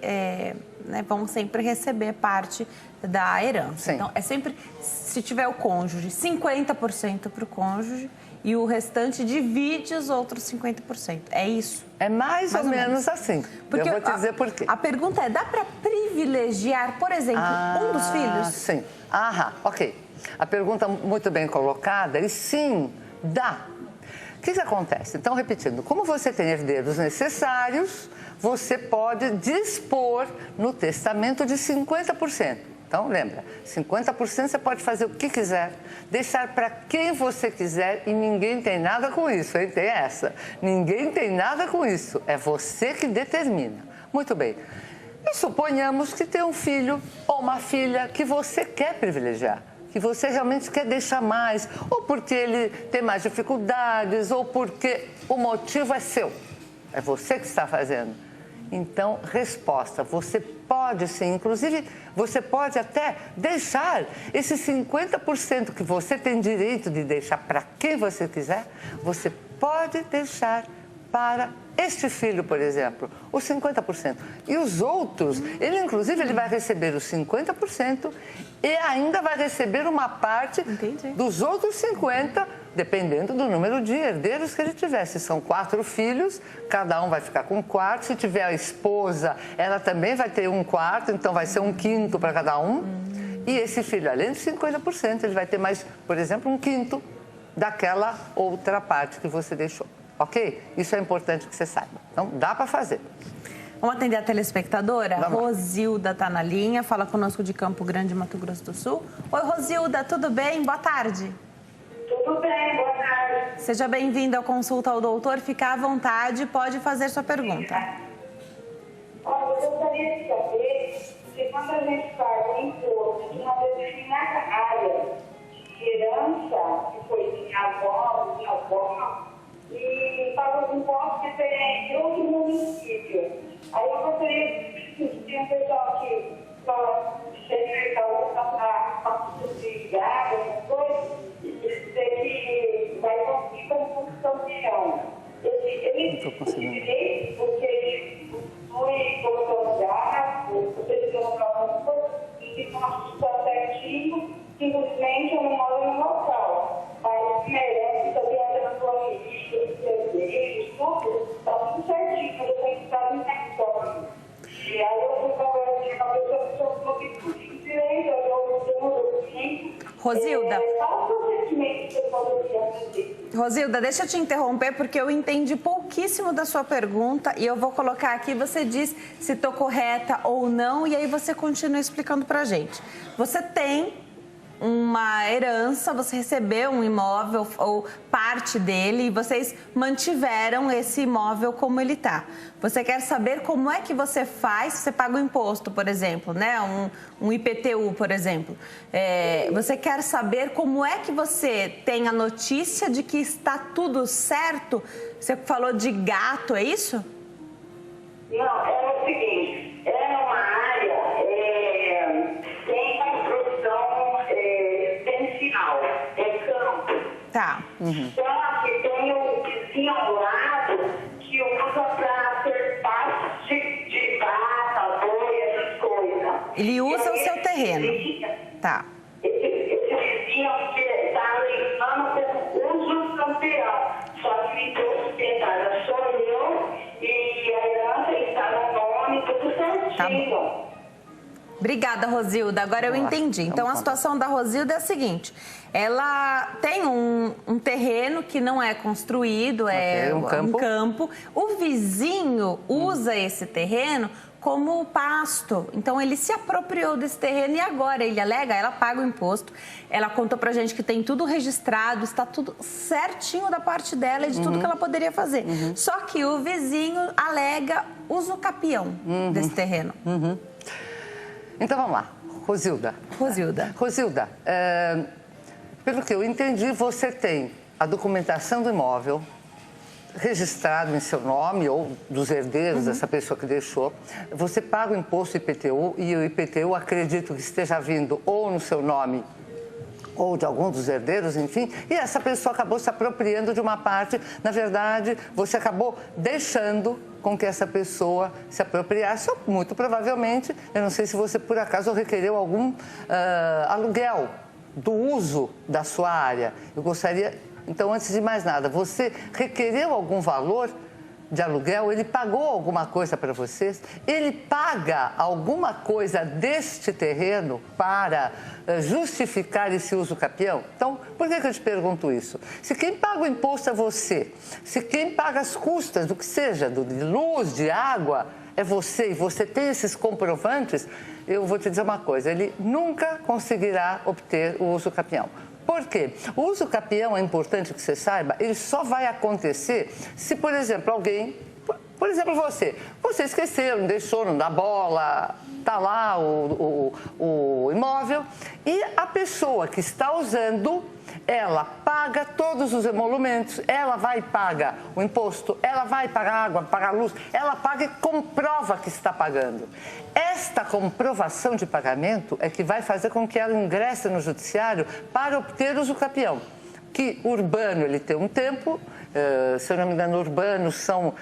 Speaker 1: vão sempre receber parte da herança.
Speaker 2: Sim.
Speaker 1: Então, é sempre, se tiver o cônjuge, 50% para o cônjuge e o restante divide os outros 50%. É isso?
Speaker 2: É mais ou menos assim.
Speaker 1: Porque
Speaker 2: eu vou te dizer por quê.
Speaker 1: A pergunta é, dá para privilegiar, por exemplo, um dos filhos?
Speaker 2: Sim. Ok. A pergunta muito bem colocada, e sim, dá. O que acontece? Então, repetindo, como você tem herdeiros necessários, você pode dispor no testamento de 50%. Então, lembra, 50% você pode fazer o que quiser, deixar para quem você quiser e ninguém tem nada com isso, hein? Tem essa. Ninguém tem nada com isso, é você que determina. Muito bem. E suponhamos que tem um filho ou uma filha que você quer privilegiar, que você realmente quer deixar mais, ou porque ele tem mais dificuldades, ou porque o motivo é seu. É você que está fazendo. Então, resposta, você pode sim, inclusive você pode até deixar esses 50% que você tem direito de deixar para quem você quiser, você pode deixar para este filho, por exemplo, os 50%. E os outros, ele vai receber os 50% e ainda vai receber uma parte dos outros 50%, dependendo do número de herdeiros que ele tiver. Se são 4 filhos, cada um vai ficar com um quarto. Se tiver a esposa, ela também vai ter um quarto, então vai ser 1/5 para cada um. E esse filho, além de 50%, ele vai ter mais, por exemplo, 1/5 daquela outra parte que você deixou. Ok? Isso é importante que você saiba. Então, dá para fazer.
Speaker 1: Vamos atender a telespectadora? Rosilda está na linha, fala conosco de Campo Grande, Mato Grosso do Sul. Oi, Rosilda, tudo bem? Boa tarde.
Speaker 4: Tudo bem, boa tarde.
Speaker 1: Seja bem-vinda ao Consulta ao Doutor. Fica à vontade, pode fazer sua pergunta.
Speaker 4: Olha, eu gostaria de saber se quando a gente paga o imposto de uma determinada área de herança, que foi de minha avó, e paga os impostos diferentes em outro município. Aí eu gostaria de ter um pessoal que fala de cerca ou para subsidiar alguma coisa, e dizer que vai conseguir como campeão. Ele tem direito, porque ele foi colocando gasto, ele colocou alguma coisa, e ficou uma situação certinho, simplesmente eu não moro no local. Mas merece também a planilha, tudo, está tudo certinho, eu tenho que estar em território. E aí eu fui conversando com a pessoa que falou que tudo direito,
Speaker 1: Rosilda.
Speaker 4: Qual o procedimento que você poderia fazer?
Speaker 1: Rosilda, deixa eu te interromper porque eu entendi pouquíssimo da sua pergunta e eu vou colocar aqui, você diz se estou correta ou não e aí você continua explicando pra gente. Você tem uma herança, você recebeu um imóvel ou parte dele e vocês mantiveram esse imóvel como ele está. Você quer saber como é que você faz, você paga o imposto, por exemplo, né? Um IPTU, por exemplo. Você quer saber como é que você tem a notícia de que está tudo certo? Você falou de gato, é isso?
Speaker 4: Não, é o seguinte, é uma área, tem construção residencial, é campo.
Speaker 1: Tá.
Speaker 4: Então, aqui tem o vizinho ao lado que usa para ser pasto de vaca, boi, essas coisas.
Speaker 1: Ele usa o seu terreno. Tá. Tá bom. Obrigada, Rosilda. Agora eu entendi. Então, a situação da Rosilda é a seguinte. Ela tem um terreno que não é construído, é um campo. O vizinho usa esse terreno como pasto. Então, ele se apropriou desse terreno e agora ele alega, ela paga o imposto. Ela contou pra gente que tem tudo registrado, está tudo certinho da parte dela e de tudo que ela poderia fazer. Só que o vizinho alega uso capião desse terreno.
Speaker 2: Então, vamos lá. Rosilda, pelo que eu entendi, você tem a documentação do imóvel registrado em seu nome ou dos herdeiros dessa pessoa que deixou. Você paga o imposto IPTU e o IPTU, acredito que esteja vindo ou no seu nome ou de algum dos herdeiros, enfim, e essa pessoa acabou se apropriando de uma parte. Na verdade, você acabou deixando com que essa pessoa se apropriasse, ou muito provavelmente, eu não sei se você por acaso requereu algum aluguel do uso da sua área. Eu gostaria, então, antes de mais nada, você requereu algum valor de aluguel? Ele pagou alguma coisa para vocês? Ele paga alguma coisa deste terreno para justificar esse uso capião? Então, por que eu te pergunto isso? Se quem paga o imposto é você, se quem paga as custas do que seja, de luz, de água, é você, e você tem esses comprovantes, eu vou te dizer uma coisa, ele nunca conseguirá obter o uso capião. Por quê? O uso capião, é importante que você saiba, ele só vai acontecer se, por exemplo, alguém, por exemplo, você esqueceu, não deixou, não dá bola, está lá o imóvel, e a pessoa que está usando, ela paga todos os emolumentos, ela vai e paga o imposto, ela vai pagar água, pagar luz, ela paga e comprova que está pagando. Esta comprovação de pagamento é que vai fazer com que ela ingresse no judiciário para obter uso capião. Que urbano ele tem um tempo, se eu não me engano, urbanos são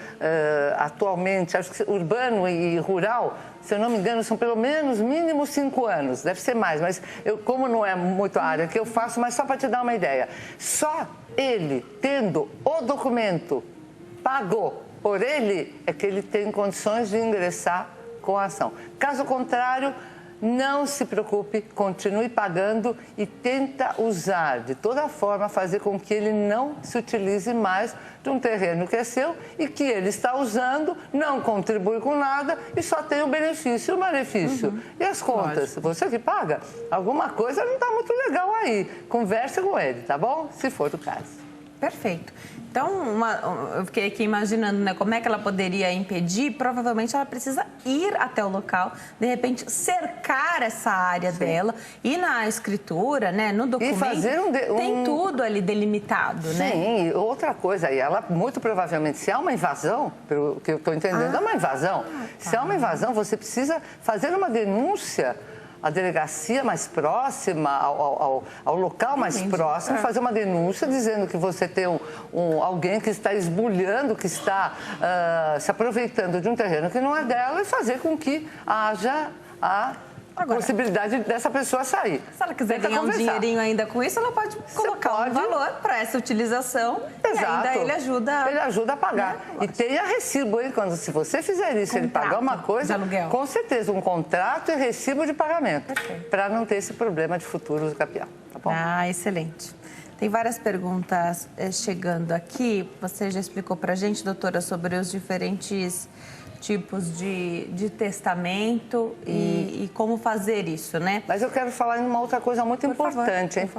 Speaker 2: atualmente, acho que urbano e rural, se eu não me engano, são pelo menos mínimo 5 anos, deve ser mais, mas como não é muito a área que eu faço, mas só para te dar uma ideia, só ele tendo o documento pagou por ele é que ele tem condições de ingressar com a ação. Caso contrário, não se preocupe, continue pagando e tenta usar de toda forma, fazer com que ele não se utilize mais de um terreno que é seu e que ele está usando, não contribui com nada e só tem o benefício e o malefício. E as contas? Lógico. Você que paga? Alguma coisa não está muito legal aí. Converse com ele, tá bom? Se for o caso.
Speaker 1: Perfeito. Então, eu fiquei aqui imaginando, né, como é que ela poderia impedir. Provavelmente ela precisa ir até o local, de repente cercar essa área dela, ir na escritura, né, no documento, e fazer tem tudo ali delimitado, né?
Speaker 2: Sim, outra coisa, e ela muito provavelmente, se há uma invasão, pelo que eu estou entendendo, é uma invasão. Tá. Se há uma invasão, você precisa fazer uma denúncia à delegacia mais próxima, ao local mais próximo, fazer uma denúncia dizendo que você tem alguém que está esbulhando, que está se aproveitando de um terreno que não é dela e fazer com que haja a possibilidade dessa pessoa sair.
Speaker 1: Se ela quiser ganhar um dinheirinho ainda com isso, ela pode colocar um valor para essa utilização. Exato. E ainda ele ajuda...
Speaker 2: Ele ajuda a pagar. Né? E tenha recibo, hein? Se você fizer isso, ele pagar uma coisa, com certeza, um contrato e recibo de pagamento. Para não ter esse problema de futuro do capião. Tá bom?
Speaker 1: Ah, excelente. Tem várias perguntas chegando aqui. Você já explicou para a gente, doutora, sobre os diferentes tipos de testamento e como fazer isso, né?
Speaker 2: Mas eu quero falar em uma outra coisa muito importante, hein?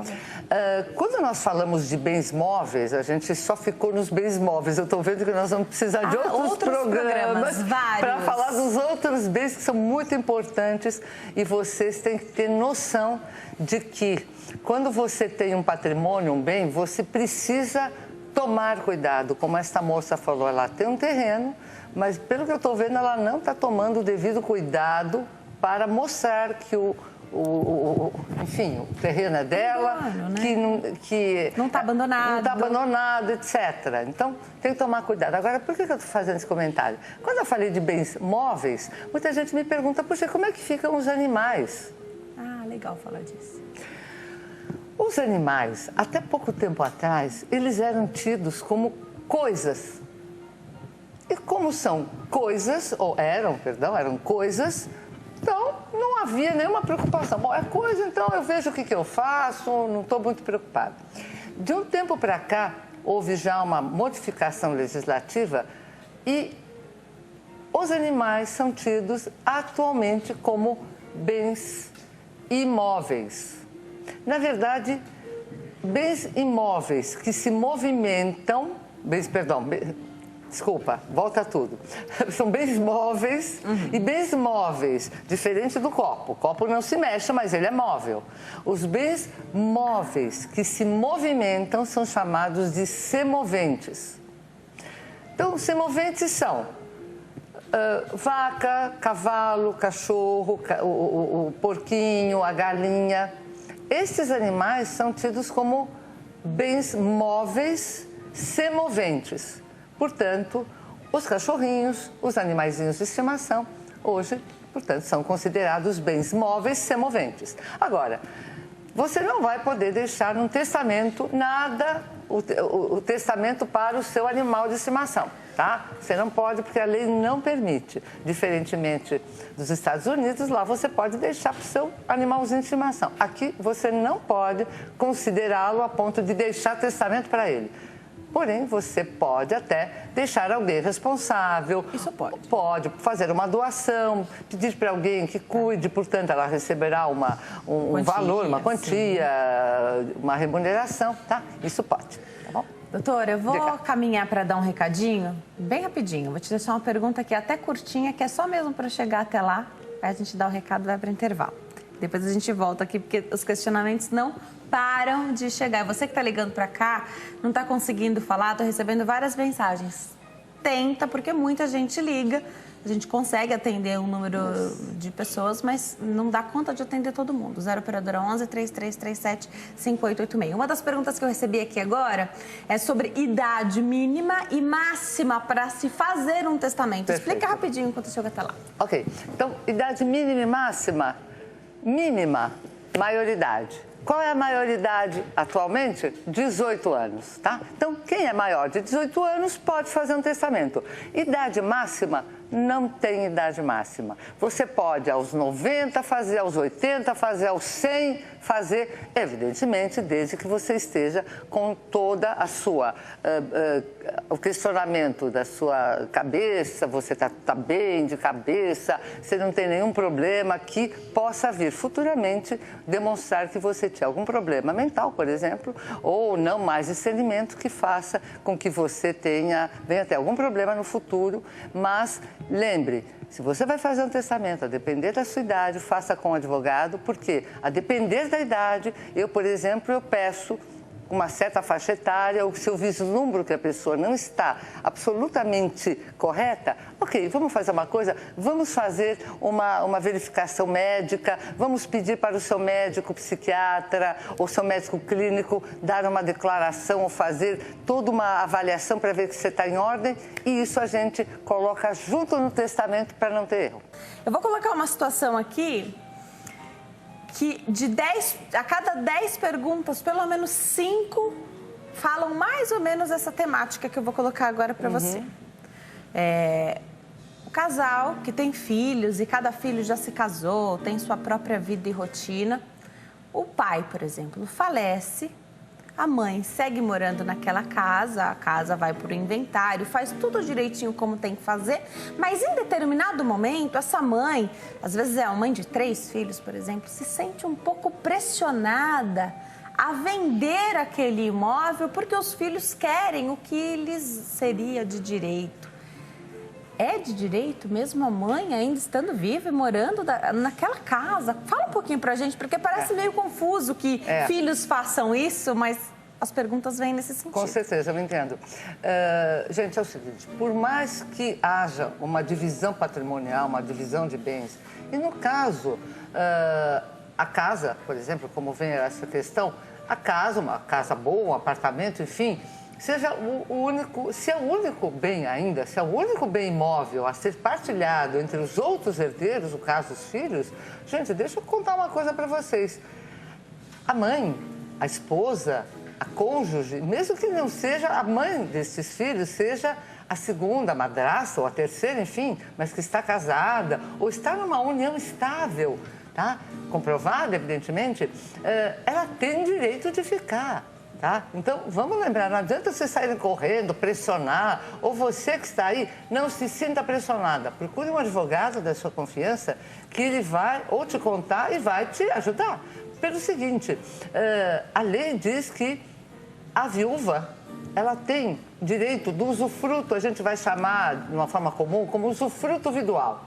Speaker 2: Quando nós falamos de bens móveis, a gente só ficou nos bens móveis. Eu estou vendo que nós vamos precisar de outros programas para falar dos outros bens que são muito importantes e vocês têm que ter noção de que quando você tem um patrimônio, um bem, você precisa tomar cuidado. Como esta moça falou, ela tem um terreno, mas pelo que eu estou vendo, ela não está tomando o devido cuidado para mostrar que enfim, o terreno é dela, né? que
Speaker 1: não está abandonado.
Speaker 2: Não está abandonado, etc. Então, tem que tomar cuidado. Agora, por que eu estou fazendo esse comentário? Quando eu falei de bens móveis, muita gente me pergunta, puxa, como é que ficam os animais?
Speaker 1: Ah, legal falar disso.
Speaker 2: Os animais, até pouco tempo atrás, eles eram tidos como coisas. E como são coisas, ou eram coisas, então não havia nenhuma preocupação. Bom, é coisa, então eu vejo o que eu faço, não estou muito preocupado. De um tempo para cá, houve já uma modificação legislativa e os animais são tidos atualmente como bens imóveis. Na verdade, bens imóveis que se movimentam, volta tudo. São bens móveis e bens móveis, diferente do copo. O copo não se mexe, mas ele é móvel. Os bens móveis que se movimentam são chamados de semoventes. Então, semoventes são vaca, cavalo, cachorro, o porquinho, a galinha. Estes animais são tidos como bens móveis semoventes. Portanto, os cachorrinhos, os animaizinhos de estimação, hoje, portanto, são considerados bens móveis semoventes. Agora, você não vai poder deixar num testamento nada, o testamento para o seu animal de estimação, tá? Você não pode, porque a lei não permite. Diferentemente dos Estados Unidos, lá você pode deixar para o seu animalzinho de estimação. Aqui, você não pode considerá-lo a ponto de deixar testamento para ele. Porém, você pode até deixar alguém responsável. Isso pode. Pode fazer uma doação, pedir para alguém que cuide, portanto, ela receberá um valor, uma quantia, uma remuneração, tá? Isso pode, tá bom?
Speaker 1: Doutora, eu vou caminhar para dar um recadinho, bem rapidinho. Vou te deixar uma pergunta aqui até curtinha, que é só mesmo para chegar até lá. Aí a gente dá o recado e vai para o intervalo. Depois a gente volta aqui, porque os questionamentos não param de chegar. Você que está ligando para cá, não está conseguindo falar, estou recebendo várias mensagens. Tenta, porque muita gente liga. A gente consegue atender um número de pessoas, mas não dá conta de atender todo mundo. 0 operadora 11 3337 5886. Uma das perguntas que eu recebi aqui agora é sobre idade mínima e máxima para se fazer um testamento. Perfeito. Explica rapidinho enquanto chega até lá.
Speaker 2: Ok. Então, idade mínima e máxima. Mínima, maioridade. Qual é a maioridade atualmente? 18 anos, tá? Então, quem é maior de 18 anos pode fazer um testamento. Idade máxima, não tem idade máxima. Você pode aos 90 fazer, aos 80 fazer, aos 100 fazer, evidentemente, desde que você esteja com toda a sua, o questionamento da sua cabeça, você está bem de cabeça, você não tem nenhum problema que possa vir futuramente demonstrar que você tinha algum problema mental, por exemplo, ou não mais discernimento que faça com que você venha ter algum problema no futuro, mas lembre, se você vai fazer um testamento, a depender da sua idade, faça com um advogado, porque a depender da idade, por exemplo, eu peço uma certa faixa etária, ou se eu vislumbro que a pessoa não está absolutamente correta, ok, vamos fazer uma coisa, vamos fazer uma verificação médica, vamos pedir para o seu médico psiquiatra ou seu médico clínico dar uma declaração ou fazer toda uma avaliação para ver que você está em ordem, e isso a gente coloca junto no testamento para não ter erro.
Speaker 1: Eu vou colocar uma situação aqui que a cada 10 perguntas, pelo menos 5 falam mais ou menos essa temática que eu vou colocar agora para você. O casal que tem filhos e cada filho já se casou, tem sua própria vida e rotina. O pai, por exemplo, falece, a mãe segue morando naquela casa, a casa vai para o inventário, faz tudo direitinho como tem que fazer, mas em determinado momento, essa mãe, às vezes é uma mãe de 3 filhos, por exemplo, se sente um pouco pressionada a vender aquele imóvel porque os filhos querem o que lhes seria de direito. É de direito mesmo a mãe ainda estando viva e morando naquela casa? Fala um pouquinho pra gente, porque parece meio confuso que filhos façam isso, mas as perguntas vêm nesse sentido. Com
Speaker 2: certeza, eu entendo. Gente, é o seguinte, por mais que haja uma divisão patrimonial, uma divisão de bens, e no caso, a casa, por exemplo, como vem essa questão, a casa, uma casa boa, um apartamento, enfim, seja se é o único bem ainda, se é o único bem imóvel a ser partilhado entre os outros herdeiros, no caso os filhos, gente, deixa eu contar uma coisa para vocês. A mãe, a esposa, a cônjuge, mesmo que não seja a mãe desses filhos, seja a segunda madrasta, ou a terceira, enfim, mas que está casada, ou está numa união estável, tá? Comprovada, evidentemente, ela tem direito de ficar. Tá? Então, vamos lembrar, não adianta você sair correndo, pressionar, ou você que está aí, não se sinta pressionada. Procure um advogado da sua confiança que ele vai ou te contar e vai te ajudar. Pelo seguinte, a lei diz que a viúva, ela tem direito do usufruto, a gente vai chamar de uma forma comum como usufruto vidual.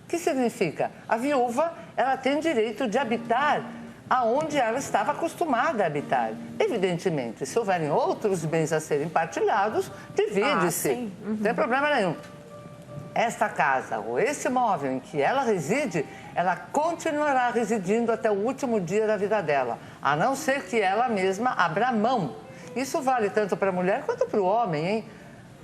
Speaker 2: O que significa? A viúva, ela tem direito de habitar aonde ela estava acostumada a habitar. Evidentemente, se houverem outros bens a serem partilhados, divide-se. Não tem problema nenhum. Esta casa ou esse imóvel em que ela reside, ela continuará residindo até o último dia da vida dela, a não ser que ela mesma abra mão. Isso vale tanto para a mulher quanto para o homem, hein?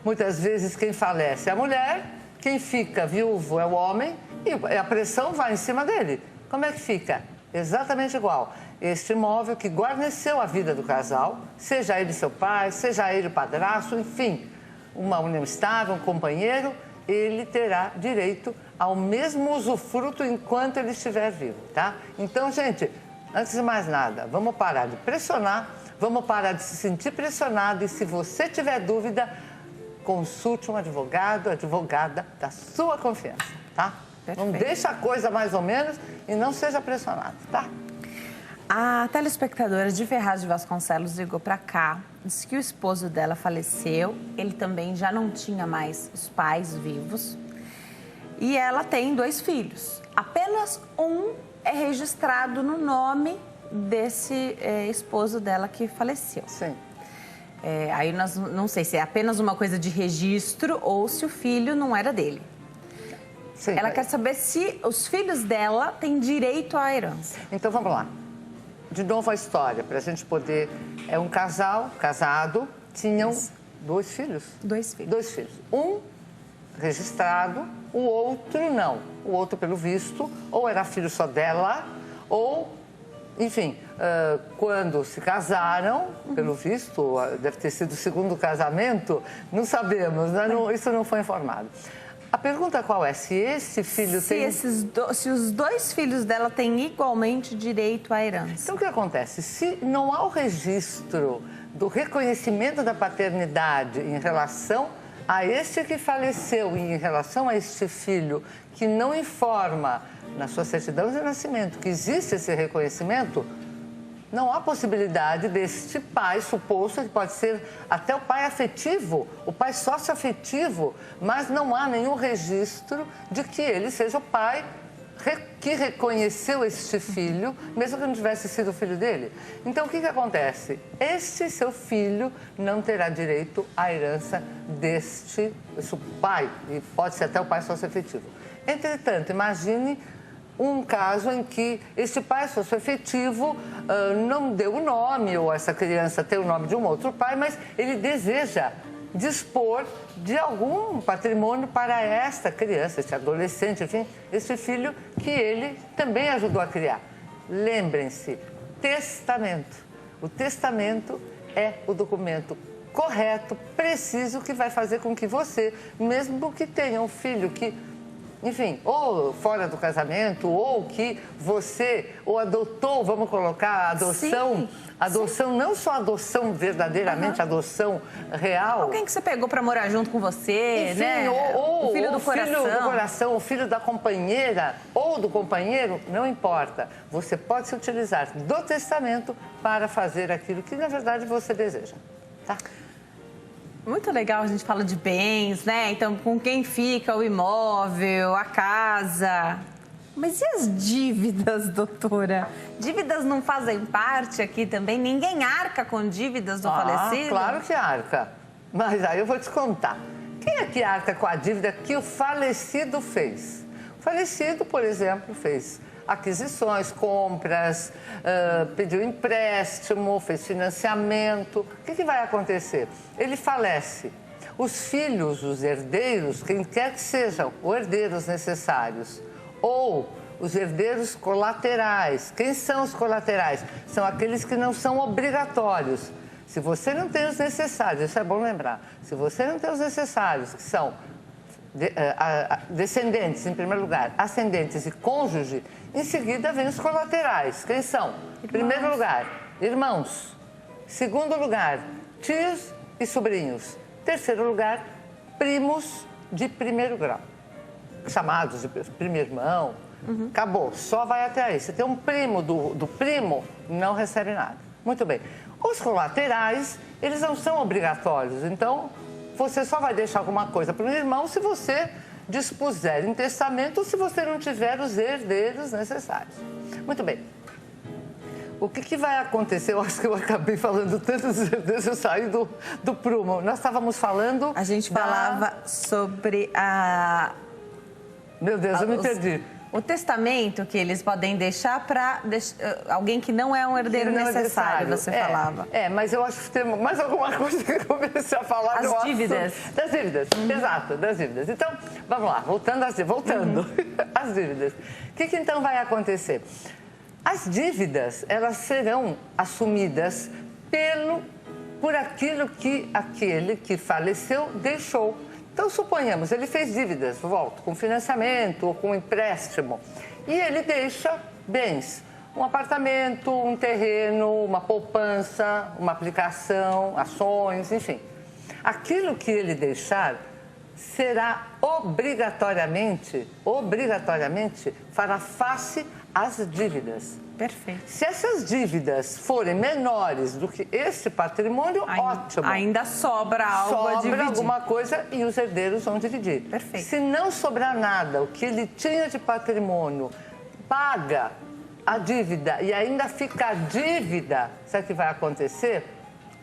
Speaker 2: Muitas vezes quem falece é a mulher, quem fica viúvo é o homem e a pressão vai em cima dele. Como é que fica? Exatamente igual. Este imóvel que guarneceu a vida do casal, seja ele seu pai, seja ele o padrasto, enfim, uma união estável, um companheiro, ele terá direito ao mesmo usufruto enquanto ele estiver vivo, tá? Então, gente, antes de mais nada, vamos parar de pressionar, vamos parar de se sentir pressionado e se você tiver dúvida, consulte um advogado, advogada da sua confiança, tá? Perfeito. Não deixa a coisa mais ou menos e não seja pressionado, tá?
Speaker 1: A telespectadora de Ferraz de Vasconcelos ligou para cá, disse que o esposo dela faleceu, ele também já não tinha mais os pais vivos e ela tem 2 filhos. Apenas um é registrado no nome desse esposo dela que faleceu.
Speaker 2: Sim.
Speaker 1: Aí nós não sei se é apenas uma coisa de registro ou se o filho não era dele.
Speaker 2: Sim,
Speaker 1: ela quer saber se os filhos dela têm direito à herança.
Speaker 2: Então, vamos lá. De novo a história, para a gente poder... É um casal, casado, tinham 2 filhos.
Speaker 1: 2 filhos.
Speaker 2: 2 filhos. Um registrado, o outro não. O outro, pelo visto, ou era filho só dela, ou... Enfim, quando se casaram, pelo visto, deve ter sido o segundo casamento, não sabemos, né? Isso não foi informado. A pergunta qual é? Se esse filho tem...
Speaker 1: Se os 2 filhos dela têm igualmente direito à herança.
Speaker 2: Então, o que acontece? Se não há o registro do reconhecimento da paternidade em relação a este que faleceu e em relação a este filho que não informa na sua certidão de nascimento que existe esse reconhecimento, não há possibilidade deste pai suposto, que pode ser até o pai afetivo, o pai socioafetivo, mas não há nenhum registro de que ele seja o pai que reconheceu este filho, mesmo que não tivesse sido o filho dele. Então, o que acontece? Este seu filho não terá direito à herança deste pai, e pode ser até o pai socioafetivo. Entretanto, imagine um caso em que este pai socioafetivo não deu o nome, ou essa criança tem o nome de um outro pai, mas ele deseja dispor de algum patrimônio para esta criança, este adolescente, enfim, este filho que ele também ajudou a criar. Lembrem-se, testamento. O testamento é o documento correto, preciso, que vai fazer com que você, mesmo que tenha um filho que... Enfim, ou fora do casamento, ou que você o adotou, vamos colocar a adoção.
Speaker 1: Sim,
Speaker 2: adoção, não só adoção verdadeiramente, adoção real.
Speaker 1: Alguém que você pegou para morar junto com você,
Speaker 2: enfim,
Speaker 1: né?
Speaker 2: Ou
Speaker 1: o filho do coração.
Speaker 2: O filho da companheira ou do companheiro, não importa. Você pode se utilizar do testamento para fazer aquilo que, na verdade, você deseja, tá?
Speaker 1: Muito legal, a gente fala de bens, né? Então, com quem fica o imóvel, a casa. Mas e as dívidas, doutora? Dívidas não fazem parte aqui também? Ninguém arca com dívidas do falecido?
Speaker 2: Claro que arca. Mas aí eu vou te contar. Quem é que arca com a dívida que o falecido fez? O falecido, por exemplo, fez aquisições, compras, pediu empréstimo, fez financiamento. O que vai acontecer? Ele falece. Os filhos, os herdeiros, quem quer que sejam, os herdeiros necessários, ou os herdeiros colaterais. Quem são os colaterais? São aqueles que não são obrigatórios. Se você não tem os necessários, isso é bom lembrar, se você não tem os necessários, que são descendentes, em primeiro lugar, ascendentes e cônjuge, em seguida vem os colaterais. Quem são? Em primeiro lugar, irmãos. Segundo lugar, tios e sobrinhos. Terceiro lugar, primos de primeiro grau, chamados de primeiro irmão. Acabou, só vai até aí. Se tem um primo do primo, não recebe nada. Muito bem. Os colaterais, eles não são obrigatórios, então você só vai deixar alguma coisa para o irmão se você dispuser em testamento ou se você não tiver os herdeiros necessários. Muito bem. O que vai acontecer? Eu acho que eu acabei falando tanto dos herdeiros, eu saí do prumo. Nós estávamos falando...
Speaker 1: A gente falava sobre a...
Speaker 2: Meu Deus, eu me perdi.
Speaker 1: O testamento que eles podem deixar para alguém que não é um herdeiro necessário, você falava.
Speaker 2: Mas eu acho que tem mais alguma coisa que eu comecei a falar.
Speaker 1: As dívidas.
Speaker 2: Das dívidas, exato, das dívidas. Então, vamos lá, voltando às dívidas. O que então vai acontecer? As dívidas, elas serão assumidas por aquilo que aquele que faleceu deixou. Então, suponhamos, ele fez dívidas, com financiamento ou com empréstimo, e ele deixa bens, um apartamento, um terreno, uma poupança, uma aplicação, ações, enfim. Aquilo que ele deixar será obrigatoriamente fará face às dívidas.
Speaker 1: Perfeito.
Speaker 2: Se essas dívidas forem menores do que esse patrimônio, ótimo.
Speaker 1: Ainda sobra algo a dividir.
Speaker 2: Sobra alguma coisa e os herdeiros vão dividir.
Speaker 1: Perfeito.
Speaker 2: Se não sobrar nada, o que ele tinha de patrimônio paga a dívida e ainda fica dívida, sabe o que vai acontecer?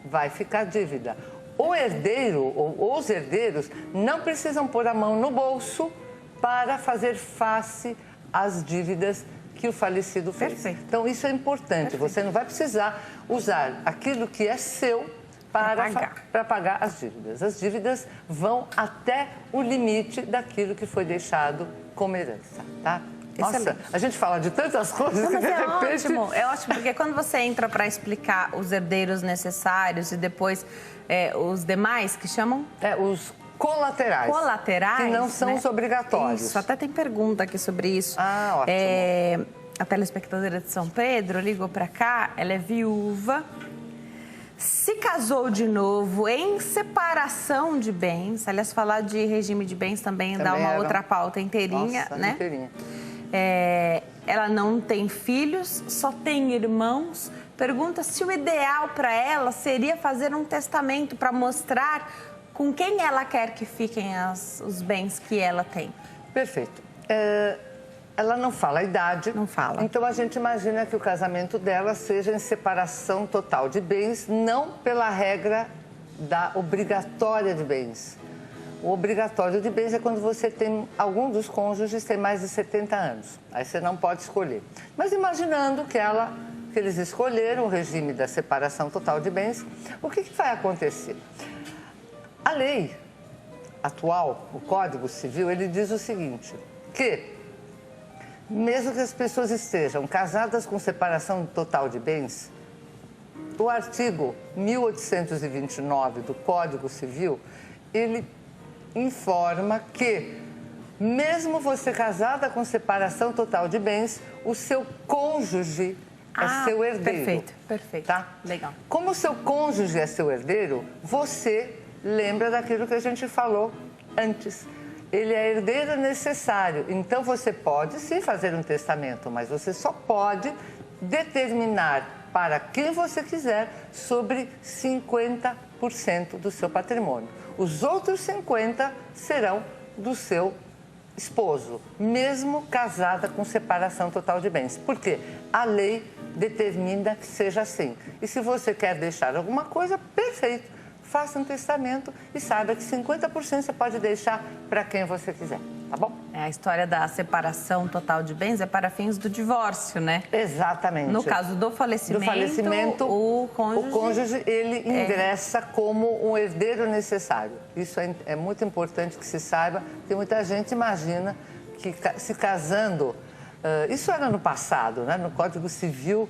Speaker 2: Vai ficar dívida. O herdeiro ou os herdeiros não precisam pôr a mão no bolso para fazer face às dívidas que o falecido fez.
Speaker 1: Perfeito.
Speaker 2: Então, isso é importante. Perfeito. Você não vai precisar usar aquilo que é seu para pagar as dívidas. As dívidas vão até o limite daquilo que foi deixado como herança, tá? Nossa, a gente fala de tantas coisas que de repente...
Speaker 1: É ótimo, porque quando você entra para explicar os herdeiros necessários e depois os demais, que chamam?
Speaker 2: Os colaterais.
Speaker 1: Colaterais,
Speaker 2: que não são os obrigatórios.
Speaker 1: Isso, até tem pergunta aqui sobre isso.
Speaker 2: Ah, ótimo.
Speaker 1: A telespectadora de São Pedro ligou para cá, ela é viúva, se casou de novo em separação de bens. Aliás, falar de regime de bens também dá uma outra pauta inteirinha, né?
Speaker 2: Inteirinha.
Speaker 1: Ela não tem filhos, só tem irmãos. Pergunta se o ideal para ela seria fazer um testamento para mostrar com quem ela quer que fiquem os bens que ela tem.
Speaker 2: Perfeito. Ela não fala a idade.
Speaker 1: Não fala.
Speaker 2: Então, a gente imagina que o casamento dela seja em separação total de bens, não pela regra da obrigatória de bens. O obrigatório de bens é quando você tem, algum dos cônjuges tem mais de 70 anos. Aí você não pode escolher. Mas imaginando que eles escolheram o regime da separação total de bens, o que vai acontecer? A lei atual, o Código Civil, ele diz o seguinte, que mesmo que as pessoas estejam casadas com separação total de bens, o artigo 1829 do Código Civil, ele informa que, mesmo você casada com separação total de bens, o seu cônjuge é seu herdeiro.
Speaker 1: Perfeito.
Speaker 2: Tá?
Speaker 1: Legal.
Speaker 2: Como o seu cônjuge é seu herdeiro, você lembra daquilo que a gente falou antes. Ele é herdeiro necessário, então você pode sim fazer um testamento, mas você só pode determinar para quem você quiser sobre 50% do seu patrimônio. Os outros 50% serão do seu esposo, mesmo casada com separação total de bens. Por quê? A lei determina que seja assim. E se você quer deixar alguma coisa, perfeito. Faça um testamento e saiba que 50% você pode deixar para quem você quiser, tá bom?
Speaker 1: A história da separação total de bens é para fins do divórcio, né?
Speaker 2: Exatamente.
Speaker 1: No caso do falecimento,
Speaker 2: o cônjuge ele ingressa como um herdeiro necessário. Isso é muito importante que se saiba, porque muita gente imagina que se casando... isso era no passado, né? No Código Civil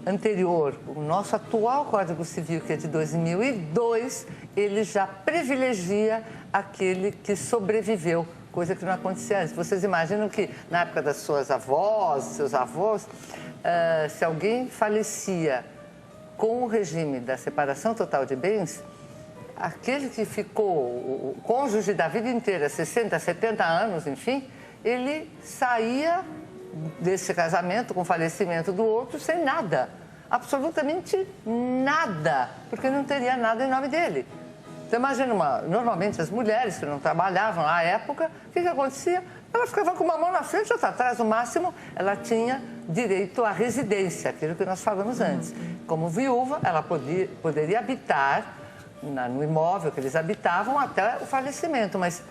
Speaker 2: anterior, o nosso atual Código Civil, que é de 2002, ele já privilegia aquele que sobreviveu, coisa que não acontecia antes. Vocês imaginam que na época das suas avós, seus avós, se alguém falecia com o regime da separação total de bens, aquele que ficou o cônjuge da vida inteira, 60, 70 anos, enfim, ele saía desse casamento com o falecimento do outro sem nada, absolutamente nada, porque não teria nada em nome dele. Então imagina, normalmente as mulheres que não trabalhavam à época, o que acontecia? Ela ficava com uma mão na frente e outra atrás, no máximo ela tinha direito à residência, aquilo que nós falamos antes. Como viúva, ela poderia habitar no imóvel que eles habitavam até o falecimento, mas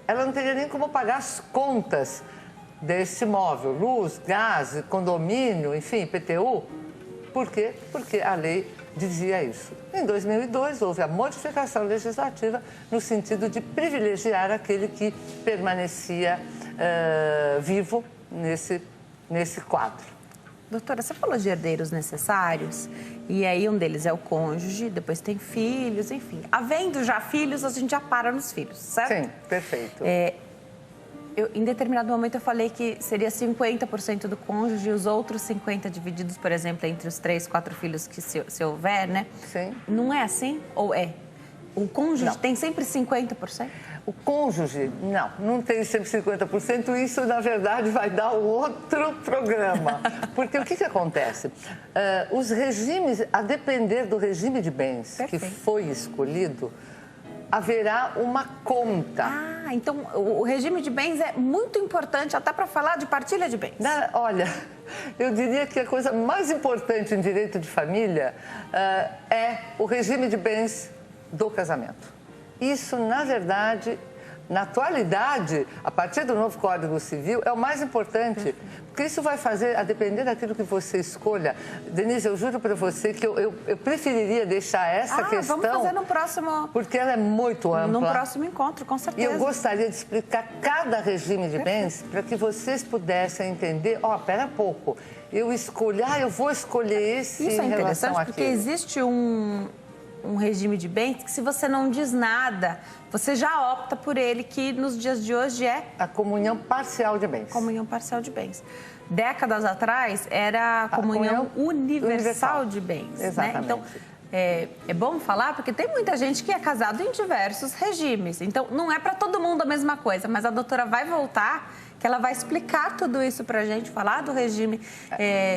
Speaker 2: ela não teria nem como pagar as contas desse imóvel, luz, gás, condomínio, enfim, IPTU. Por quê? Porque a lei dizia isso. Em 2002, houve a modificação legislativa no sentido de privilegiar aquele que permanecia vivo nesse quadro.
Speaker 1: Doutora, você falou de herdeiros necessários, e aí um deles é o cônjuge, depois tem filhos, enfim. Havendo já filhos, a gente já para nos filhos, certo?
Speaker 2: Sim, perfeito.
Speaker 1: Em determinado momento eu falei que seria 50% do cônjuge e os outros 50% divididos, por exemplo, entre os 3, 4 filhos que se houver, né?
Speaker 2: Sim.
Speaker 1: Não é assim? Ou é? O cônjuge
Speaker 2: não.
Speaker 1: tem sempre 50%?
Speaker 2: O cônjuge, não tem sempre 50%. Isso, na verdade, vai dar outro programa. Porque o que acontece? Os regimes, a depender do regime de bens que foi escolhido, haverá uma conta.
Speaker 1: Ah, então o regime de bens é muito importante até para falar de partilha de bens.
Speaker 2: Olha, eu diria que a coisa mais importante em direito de família é o regime de bens do casamento. Isso, na verdade, na atualidade, a partir do novo Código Civil, é o mais importante, porque isso vai fazer, a depender daquilo que você escolha. Denise, eu juro para você que eu preferiria deixar essa questão...
Speaker 1: Vamos fazer no próximo...
Speaker 2: Porque ela é muito ampla.
Speaker 1: No próximo encontro, com certeza.
Speaker 2: E eu gostaria de explicar cada regime de bens para que vocês pudessem entender, pera um pouco, eu vou escolher esse
Speaker 1: em relação àquele. Isso é interessante, porque existe um regime de bens que, se você não diz nada, você já opta por ele, que nos dias de hoje é...
Speaker 2: a comunhão parcial de bens.
Speaker 1: Comunhão parcial de bens. Décadas atrás, era a comunhão universal de bens.
Speaker 2: Exatamente.
Speaker 1: Né? Então, é bom falar, porque tem muita gente que é casado em diversos regimes. Então, não é para todo mundo a mesma coisa, mas a doutora vai voltar, que ela vai explicar tudo isso para a gente, falar do regime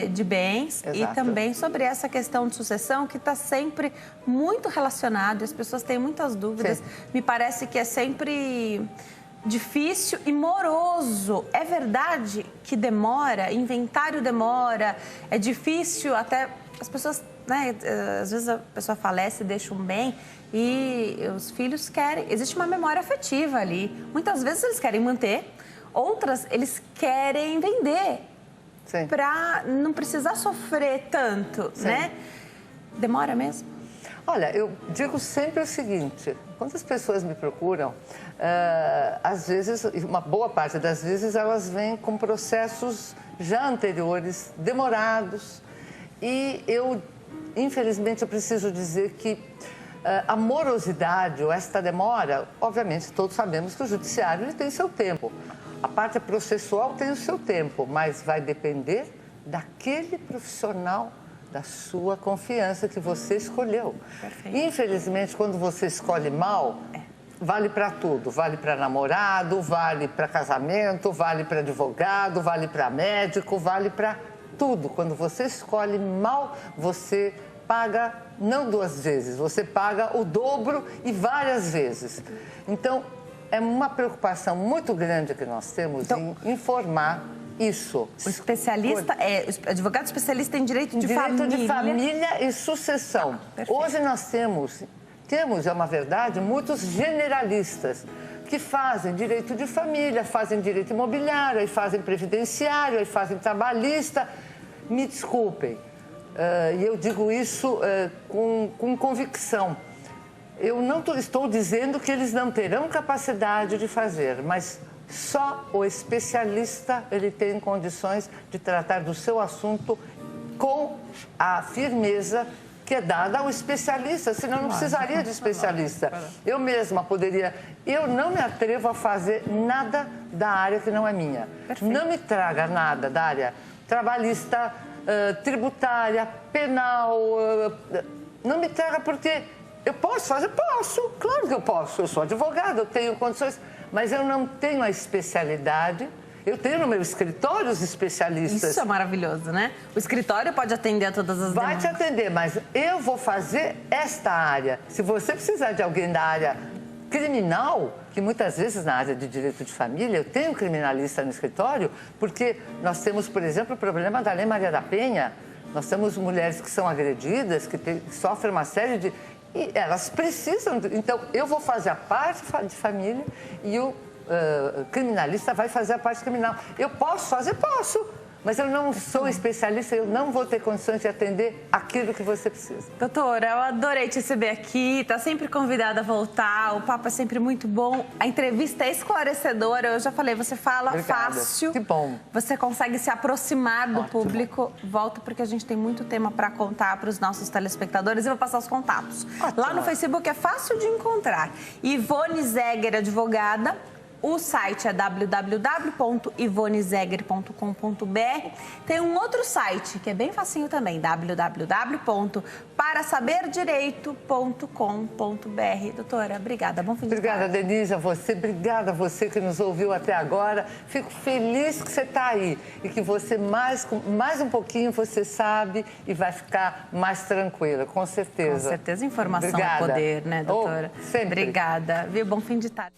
Speaker 1: de bens. Exato. E também sobre essa questão de sucessão, que está sempre muito relacionado, as pessoas têm muitas dúvidas. Sim. Me parece que é sempre difícil e moroso. É verdade que demora, inventário demora, é difícil até... As pessoas, né, às vezes a pessoa falece, deixa um bem e os filhos querem... Existe uma memória afetiva ali. Muitas vezes eles querem manter, outras eles querem vender para não precisar sofrer tanto, né? Demora mesmo?
Speaker 2: Olha, eu digo sempre o seguinte, quando as pessoas me procuram, às vezes, uma boa parte das vezes, elas vêm com processos já anteriores, demorados, e infelizmente, eu preciso dizer que a morosidade ou esta demora, obviamente, todos sabemos que o judiciário ele tem seu tempo. A parte processual tem o seu tempo, mas vai depender daquele profissional da sua confiança que você escolheu.
Speaker 1: Perfeito.
Speaker 2: Infelizmente, quando você escolhe mal, vale para tudo. Vale para namorado, vale para casamento, vale para advogado, vale para médico, vale para tudo. Quando você escolhe mal, você paga não 2 vezes, você paga o dobro e várias vezes. Então, é uma preocupação muito grande que nós temos em informar isso.
Speaker 1: O especialista advogado especialista em direito de família.
Speaker 2: Direito de família e sucessão. Hoje nós temos, é uma verdade, muitos generalistas que fazem direito de família, fazem direito imobiliário, aí fazem previdenciário, aí fazem trabalhista. Me desculpem, e eu digo isso com convicção. Eu não estou dizendo que eles não terão capacidade de fazer, mas só o especialista ele tem condições de tratar do seu assunto com a firmeza que é dada ao especialista, senão não precisaria de especialista. Eu mesma poderia... Eu não me atrevo a fazer nada da área que não é minha. Perfeito. Não me traga nada da área trabalhista, tributária, penal. Não me traga porque eu posso fazer? Posso, claro que eu posso. Eu sou advogada, eu tenho condições, mas eu não tenho a especialidade. Eu tenho no meu escritório os especialistas.
Speaker 1: Isso é maravilhoso, né? O escritório pode atender a todas as demandas.
Speaker 2: Vai te atender, mas eu vou fazer esta área. Se você precisar de alguém da área criminal, que muitas vezes na área de direito de família, eu tenho criminalista no escritório, porque nós temos, por exemplo, o problema da Lei Maria da Penha. Nós temos mulheres que são agredidas, que sofrem uma série de... E elas precisam... Então, eu vou fazer a parte de família e o criminalista vai fazer a parte criminal. Eu posso fazer? Posso. Mas eu não sou especialista, eu não vou ter condições de atender aquilo que você precisa.
Speaker 1: Doutora, eu adorei te receber aqui, está sempre convidada a voltar, o papo é sempre muito bom, a entrevista é esclarecedora, eu já falei, você fala
Speaker 2: Obrigada.
Speaker 1: fácil.
Speaker 2: Que bom.
Speaker 1: Você consegue se aproximar do
Speaker 2: Ótimo.
Speaker 1: público, volta porque a gente tem muito tema para contar para os nossos telespectadores e vou passar os contatos.
Speaker 2: Ótimo.
Speaker 1: Lá no Facebook é fácil de encontrar. Ivone Zegger, advogada. O site é www.ivonezegger.com.br. Tem um outro site, que é bem facinho também, www.parasaberdireito.com.br. Doutora, obrigada. Bom fim de tarde.
Speaker 2: Obrigada, Denise, a você. Obrigada a você que nos ouviu até agora. Fico feliz que você está aí e que você, mais um pouquinho, você sabe e vai ficar mais tranquila, com certeza.
Speaker 1: Com certeza, informação
Speaker 2: Obrigada.
Speaker 1: é poder, né, doutora?
Speaker 2: Sempre.
Speaker 1: Obrigada. Viu? Bom fim de tarde.